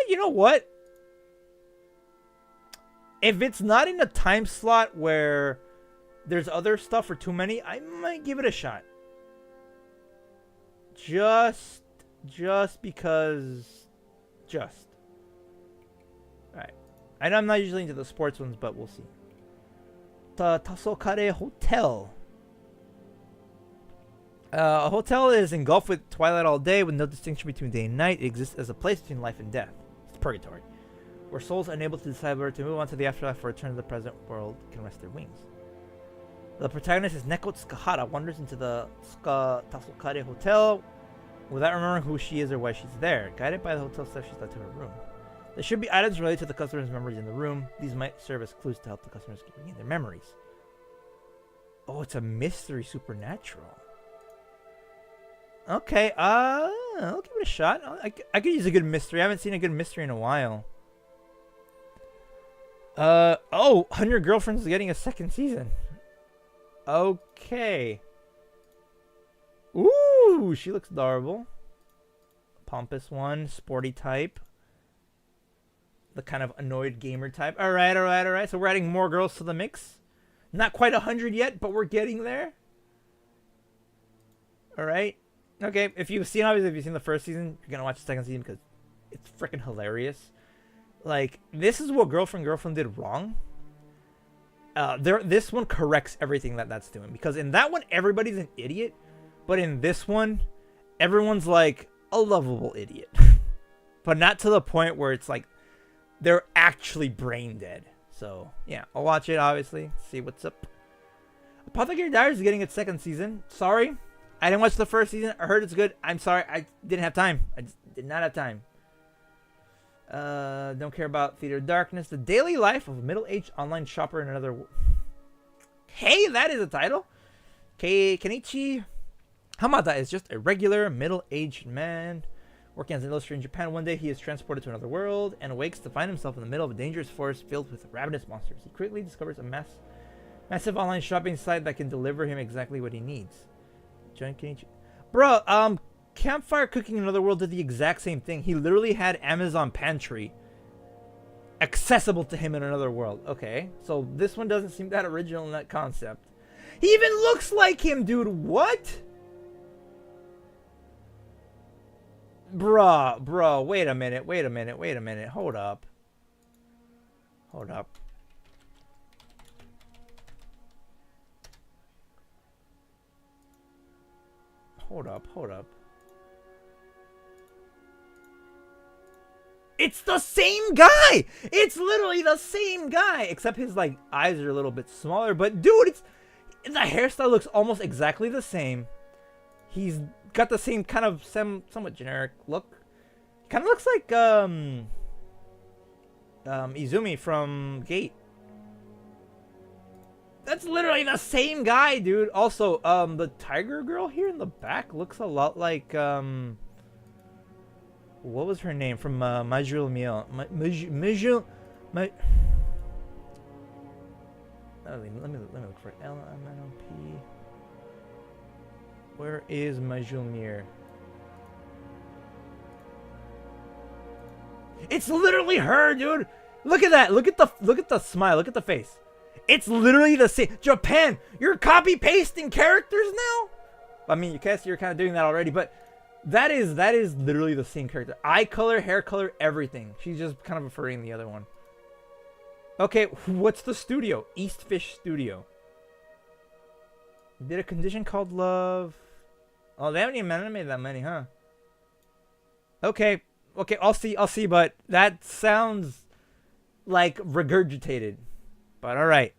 You know what? If it's not in a time slot where there's other stuff or too many, I might give it a shot. Just because... Alright. I know I'm not usually into the sports ones, but we'll see. Tasokare Hotel. A hotel is engulfed with twilight all day with no distinction between day and night. It exists as a place between life and death. It's purgatory, where souls unable to decide whether to move on to the afterlife or return to the present world can rest their wings. The protagonist is Neko Tsukahara, wanders into the Tasokare Hotel without remembering who she is or why she's there. Guided by the hotel staff, she's led to her room. There should be items related to the customer's memories in the room. These might serve as clues to help the customers regain their memories. Oh, it's a mystery supernatural. Okay, I'll give it a shot. I could use a good mystery. I haven't seen a good mystery in a while. 100 Girlfriends is getting a second season. Okay. Ooh, she looks adorable. Pompous one, sporty type. The kind of annoyed gamer type. Alright. So we're adding more girls to the mix. Not quite 100 yet, but we're getting there. Alright. Okay, if you've seen the first season, you're gonna watch the second season because it's freaking hilarious. Like, this is what Girlfriend did wrong. This one corrects everything that's doing, because in that one everybody's an idiot, but in this one everyone's like a lovable idiot, but not to the point where it's like they're actually brain dead. So yeah, I'll watch it, obviously, see what's up. Apothecary Diaries is getting its second season. Sorry, I didn't watch the first season. I heard it's good. I'm sorry, I didn't have time. I just did not have time. Don't care about Theater of Darkness. The Daily Life of a Middle-Aged Online Shopper in Another... Hey, that is a title. Kenichi Hamada is just a regular middle-aged man working as an illustrator in Japan. One day he is transported to another world and awakes to find himself in the middle of a dangerous forest filled with ravenous monsters. He quickly discovers a massive online shopping site that can deliver him exactly what he needs. Join Kenichi. Bro, Campfire Cooking in Another World did the exact same thing. He literally had Amazon Pantry accessible to him in another world. Okay, so this one doesn't seem that original in that concept. He even looks like him, dude. What? Bro, wait a minute. Hold up. Hold up. It's the same guy! It's literally the same guy! Except his, like, eyes are a little bit smaller. But, dude, the hairstyle looks almost exactly the same. He's got the same kind of somewhat generic look. Kind of looks like, Izumi from Gate. That's literally the same guy, dude. Also, the tiger girl here in the back looks a lot like, what was her name from Majul Miel? Let me look for it. LMNOP. Where is Majul Mir? It's literally her, dude. Look at that. Look at the smile. Look at the face. It's literally the same. Japan, you're copy pasting characters now? I mean, you guess you're kind of doing that already, but that is literally the same character. Eye color, hair color, everything. She's just kind of referring the other one. Okay, what's the studio? Eastfish Studio. Did a condition called Love. Oh, they haven't even animated that many, huh? Okay, I'll see, but that sounds like regurgitated. But alright.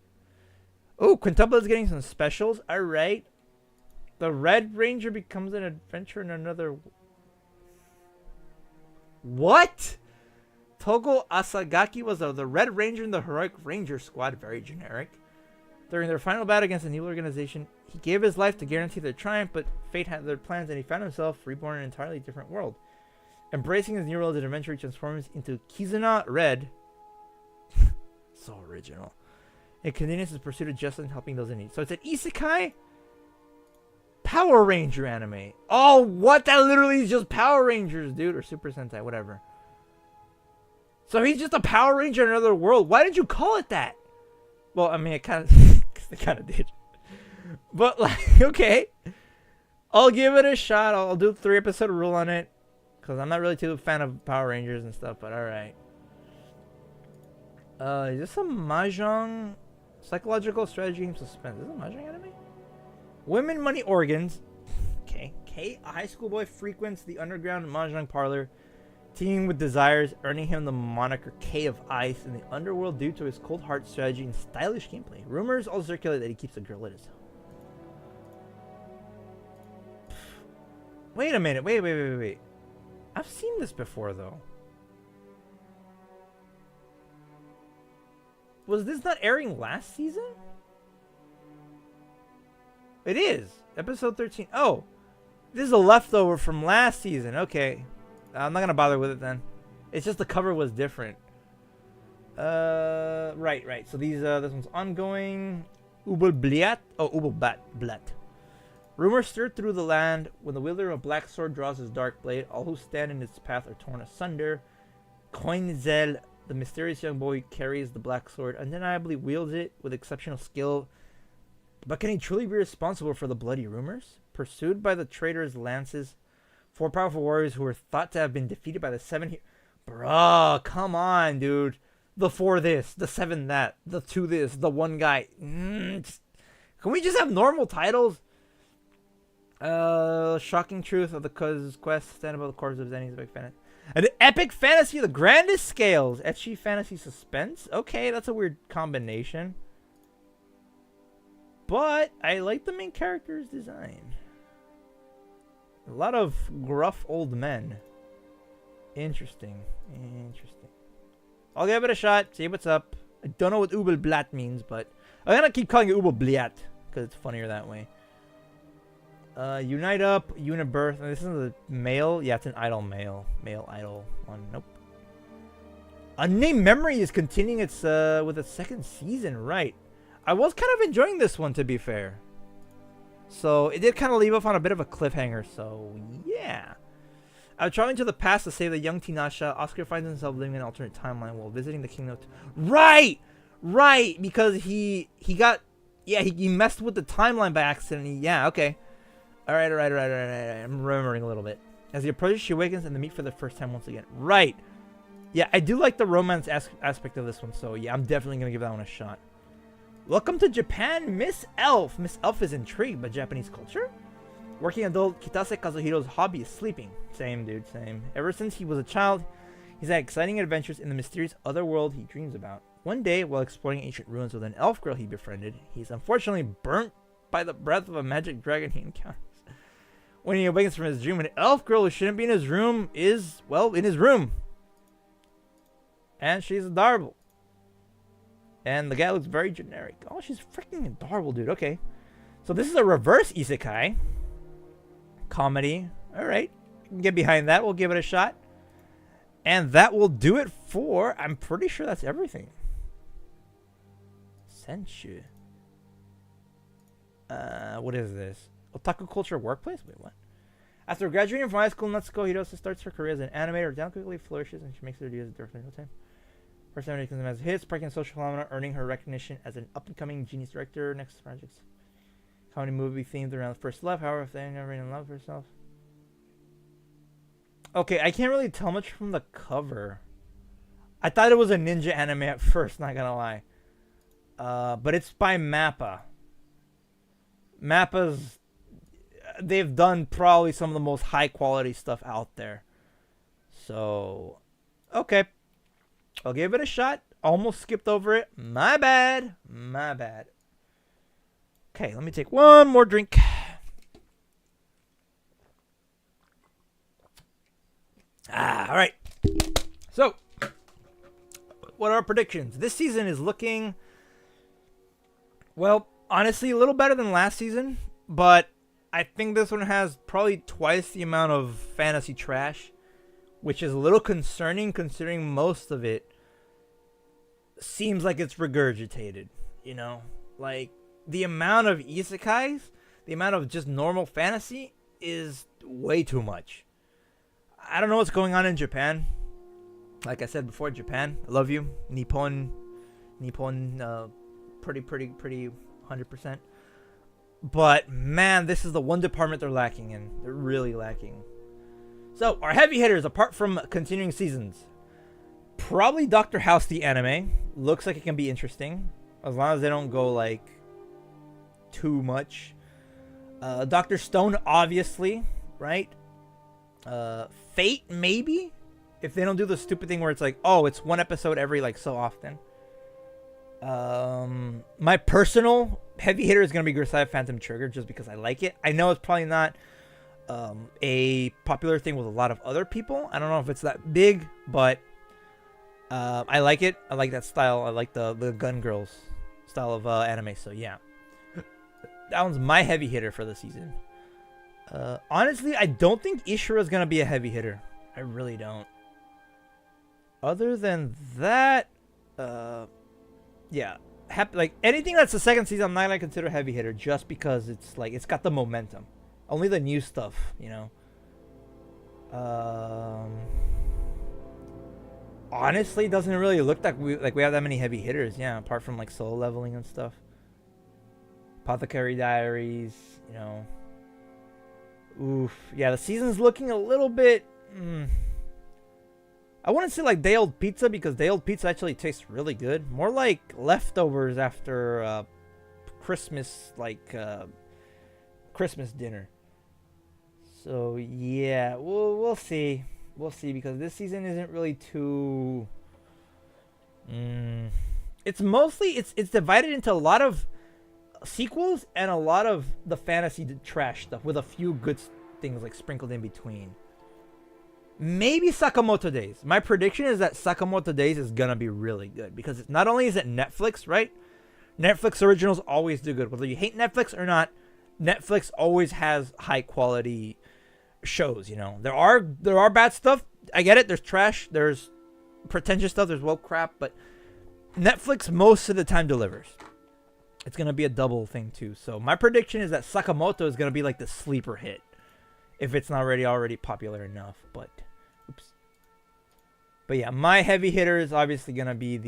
Oh, Quintupla is getting some specials. Alright. The Red Ranger becomes an adventure in another... What? Togo Asagaki was the Red Ranger in the Heroic Ranger Squad. Very generic. During their final battle against an evil organization, he gave his life to guarantee their triumph, but fate had their plans and he found himself reborn in an entirely different world. Embracing his new world, the adventure transforms into Kizuna Red. So original. It continues his pursuit of justice and helping those in need. So it's an isekai Power Ranger anime. Oh, what? That literally is just Power Rangers, dude. Or Super Sentai, whatever. So he's just a Power Ranger in another world. Why did you call it that? Well, I mean, it kind of did. But, like, okay. I'll give it a shot. I'll do a 3-episode rule on it. Because I'm not really too a fan of Power Rangers and stuff, but alright. Is this a Mahjong? Psychological strategy game suspense. Is this a Mahjong anime? Women, money, organs. Okay. A high school boy frequents the underground Mahjong parlor, teeming with desires, earning him the moniker K of Ice in the underworld due to his cold heart strategy and stylish gameplay. Rumors also circulate that he keeps a girl at his home. Wait a minute. Wait. I've seen this before, though. Was this not airing last season? It is. Episode 13. Oh. This is a leftover from last season. Okay. I'm not going to bother with it then. It's just the cover was different. Right. So these, this one's ongoing. Ubelbliat. Oh, Ubelblat. Rumors stir through the land. When the wielder of a black sword draws his dark blade, all who stand in its path are torn asunder. Koinzel, the mysterious young boy, carries the black sword, undeniably wields it with exceptional skill. But can he truly be responsible for the bloody rumors? Pursued by the traitor's lances, 4 powerful warriors who were thought to have been defeated by the 7 Bruh, come on, dude. The 4 this, the 7 that, the 2 this, the 1 guy. Can we just have normal titles? Shocking truth of the quest, stand above the corpse of Zenny's big fan. An epic fantasy of the grandest scales. Ecchi fantasy suspense. Okay, that's a weird combination. But I like the main character's design. A lot of gruff old men. Interesting. I'll give it a shot. See what's up. I don't know what Ubelblatt means, but I'm gonna keep calling it Ubelbliat because it's funnier that way. Unite Up, Unibirth. This is a male. Yeah, it's an idol male. Male idol one. Nope. Unnamed Memory is continuing its with its 2nd season, right? I was kind of enjoying this one, to be fair. So it did kind of leave off on a bit of a cliffhanger. So yeah. Traveling to the past to save the young Tinasha, Oscar finds himself living in an alternate timeline while visiting the kingdom. Right, because he messed with the timeline by accident. Okay. All right. I'm remembering a little bit. As he approaches, she awakens and they meet for the first time once again. Right. Yeah, I do like the romance aspect of this one. So yeah, I'm definitely gonna give that one a shot. Welcome to Japan, Miss Elf. Miss Elf is intrigued by Japanese culture. Working adult Kitase Kazuhiro's hobby is sleeping. Same, dude, same. Ever since he was a child, he's had exciting adventures in the mysterious other world he dreams about. One day, while exploring ancient ruins with an elf girl he befriended, he's unfortunately burnt by the breath of a magic dragon he encounters. When he awakens from his dream, an elf girl who shouldn't be in his room is, well, in his room. And she's adorable. And the guy looks very generic. Oh, she's freaking adorable, dude. Okay. So this is a reverse isekai. Comedy. Alright. Get behind that. We'll give it a shot. And that will do it for... I'm pretty sure that's everything. Senshi. What is this? Otaku Culture Workplace? Wait, what? After graduating from high school, Natsuko Hirose starts her career as an animator. Down quickly flourishes and she makes her debut as a director in no time. First time making them as hits, sparking social phenomena, earning her recognition as an up-and-coming genius director. Next projects. Comedy movie themed around first love, however, if they never in love with herself. Okay, I can't really tell much from the cover. I thought it was a ninja anime at first, not gonna lie. But it's by Mappa. Mappa's... They've done probably some of the most high-quality stuff out there. So... Okay. I'll give it a shot. Almost skipped over it. My bad. My bad. Okay, let me take one more drink. All right. So, what are our predictions? This season is looking, well, honestly, a little better than last season, but I think this one has probably twice the amount of fantasy trash, which is a little concerning considering most of it seems like it's regurgitated, you know? Like, the amount of isekais, the amount of just normal fantasy is way too much. I don't know what's going on in Japan. Like I said before, Japan, I love you. Nippon, pretty 100%. But, man, this is the one department they're lacking in. They're really lacking. So, our heavy hitters, apart from continuing seasons. Probably Dr. House, the anime. Looks like it can be interesting. As long as they don't go, like, too much. Dr. Stone, obviously, right? Fate, maybe? If they don't do the stupid thing where it's like, oh, it's one episode every, like, so often. My personal heavy hitter is going to be Grisaya Phantom Trigger, just because I like it. I know it's probably not a popular thing with a lot of other people. I don't know if it's that big, but I like it. I like that style. I like the Gun Girls style of anime, so yeah. That one's my heavy hitter for the season. Honestly, I don't think Ishura is going to be a heavy hitter. I really don't. Other than that, yeah. Like, anything that's the second season, I'm not going to consider heavy hitter just because it's, like, it's got the momentum. Only the new stuff, you know. Honestly, it doesn't really look like we have that many heavy hitters, yeah, apart from, like, Soul Leveling and stuff. Apothecary Diaries, you know. Oof. Yeah, the season's looking a little bit... I wouldn't say like day-old pizza, because day-old pizza actually tastes really good. More like leftovers after Christmas, like Christmas dinner. So yeah, we'll see. We'll see, because this season isn't really too... It's mostly... It's divided into a lot of sequels and a lot of the fantasy trash stuff, with a few good things like sprinkled in between. Maybe Sakamoto Days. My prediction is that Sakamoto Days is gonna be really good, because not only is it Netflix, right? Netflix originals always do good. Whether you hate Netflix or not, Netflix always has high quality shows, you know. There are bad stuff. I get it. There's trash. There's pretentious stuff. There's woke crap. But Netflix most of the time delivers. It's going to be a double thing too. So my prediction is that Sakamoto is going to be like the sleeper hit, if it's not already popular enough. But, oops. But yeah, my heavy hitter is obviously going to be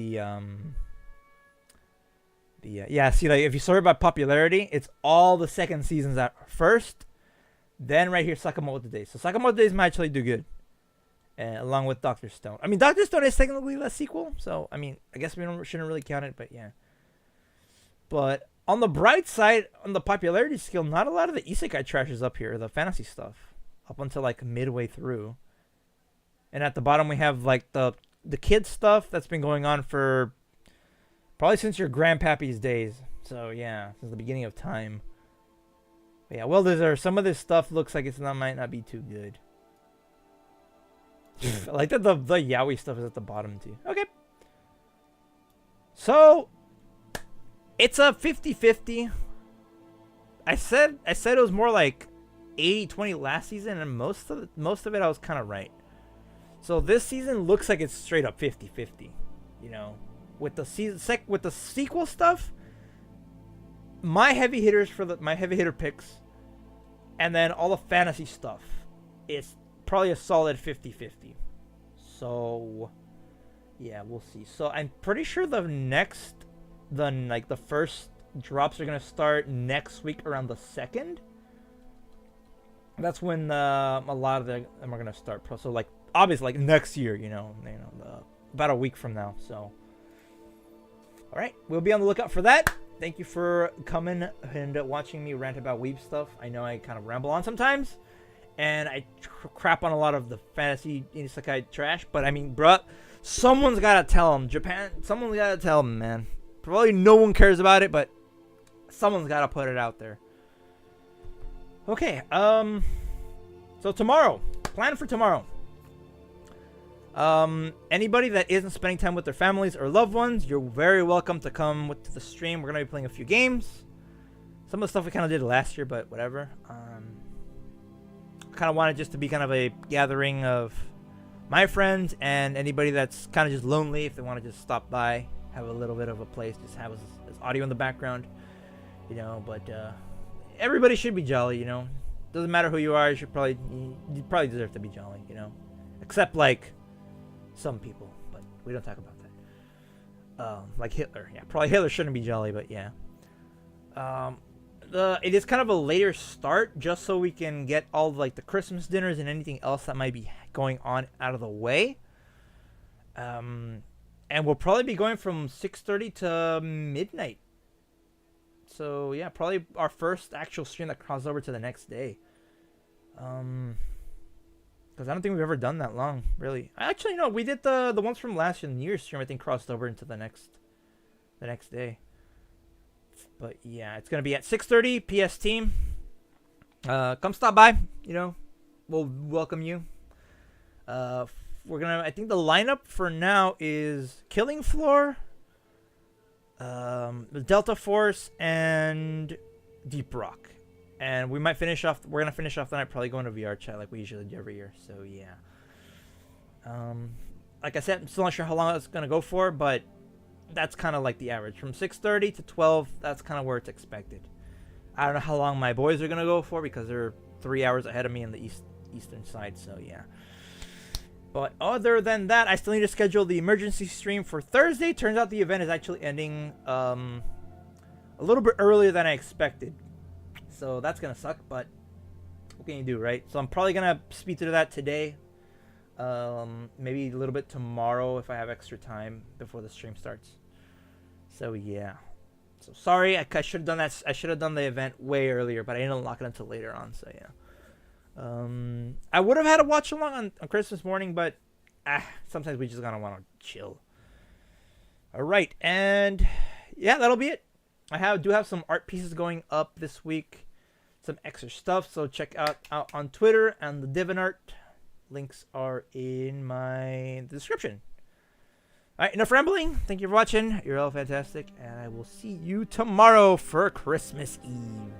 yeah, see, like, if you sort it by popularity, it's all the second seasons at first. Then right here, Sakamoto Days. So Sakamoto Days might actually do good. Along with Dr. Stone. I mean, Dr. Stone is technically a sequel. So, I mean, I guess we shouldn't really count it, but yeah. But On the bright side, on the popularity scale, not a lot of the isekai trash is up here, the fantasy stuff, up until like midway through. And at the bottom we have like the kid stuff that's been going on for probably since your grandpappy's days. So yeah, since the beginning of time. But yeah, well, some of this stuff looks like might not be too good. I like that the yaoi stuff is at the bottom too. Okay. So it's a 50-50. I said it was more like 80-20 last season, and most of it I was kind of right. So this season looks like it's straight up 50-50. You know, with the sequel stuff, my heavy hitter picks, and then all the fantasy stuff, it's probably a solid 50-50. So yeah, we'll see. So I'm pretty sure the first drops are gonna start next week around the 2nd. That's when a lot of them are gonna start. So like obviously like next year, about a week from now. So all right, we'll be on the lookout for that. Thank you for coming and watching me rant about weeb stuff. I know I kind of ramble on sometimes, and I crap on a lot of the fantasy isekai trash. But I mean, bruh, someone's gotta tell them. Someone's gotta tell them, man. Probably no one cares about it, but someone's gotta put it out there. Okay, so tomorrow, plan for tomorrow. Anybody that isn't spending time with their families or loved ones, you're very welcome to come to the stream. We're gonna be playing a few games. Some of the stuff we kind of did last year, but whatever. I kind of wanted just to be kind of a gathering of my friends and anybody that's kind of just lonely, if they want to just stop by, have a little bit of a place, just have this audio in the background, but everybody should be jolly, doesn't matter who you are, you probably deserve to be jolly, except like some people, but we don't talk about that. Like Hitler. Yeah, probably Hitler shouldn't be jolly, but yeah. It is kind of a later start, just so we can get all like the Christmas dinners and anything else that might be going on out of the way. And we'll probably be going from 6:30 to midnight. So yeah, probably our first actual stream that crosses over to the next day. Because I don't think we've ever done that long, really. Actually, no, we did the ones from last year, the New Year's stream, I think crossed over into the next day. But yeah, it's gonna be at 6:30 PST. Come stop by. We'll welcome you. I think the lineup for now is Killing Floor, the Delta Force, and Deep Rock. And we're gonna finish off the night probably going to VR chat like we usually do every year. So yeah. Like I said, I'm still not sure how long it's gonna go for, but that's kind of like the average. From 6:30 to 12, that's kind of where it's expected. I don't know how long my boys are gonna go for because they're 3 hours ahead of me in the eastern side. So yeah. But other than that, I still need to schedule the emergency stream for Thursday. Turns out the event is actually ending a little bit earlier than I expected. So that's going to suck, but what can you do, right? So I'm probably going to speed through that today. Maybe a little bit tomorrow if I have extra time before the stream starts. So yeah. So sorry, I should have done that. I should have done the event way earlier, but I didn't unlock it until later on, so yeah. I would have had a watch along on Christmas morning, but sometimes we just gotta want to chill. All right, and yeah, that'll be it. I do have some art pieces going up this week, some extra stuff. So check out on Twitter and the DivnArt. Links are in my description. All right, enough rambling. Thank you for watching. You're all fantastic, and I will see you tomorrow for Christmas Eve.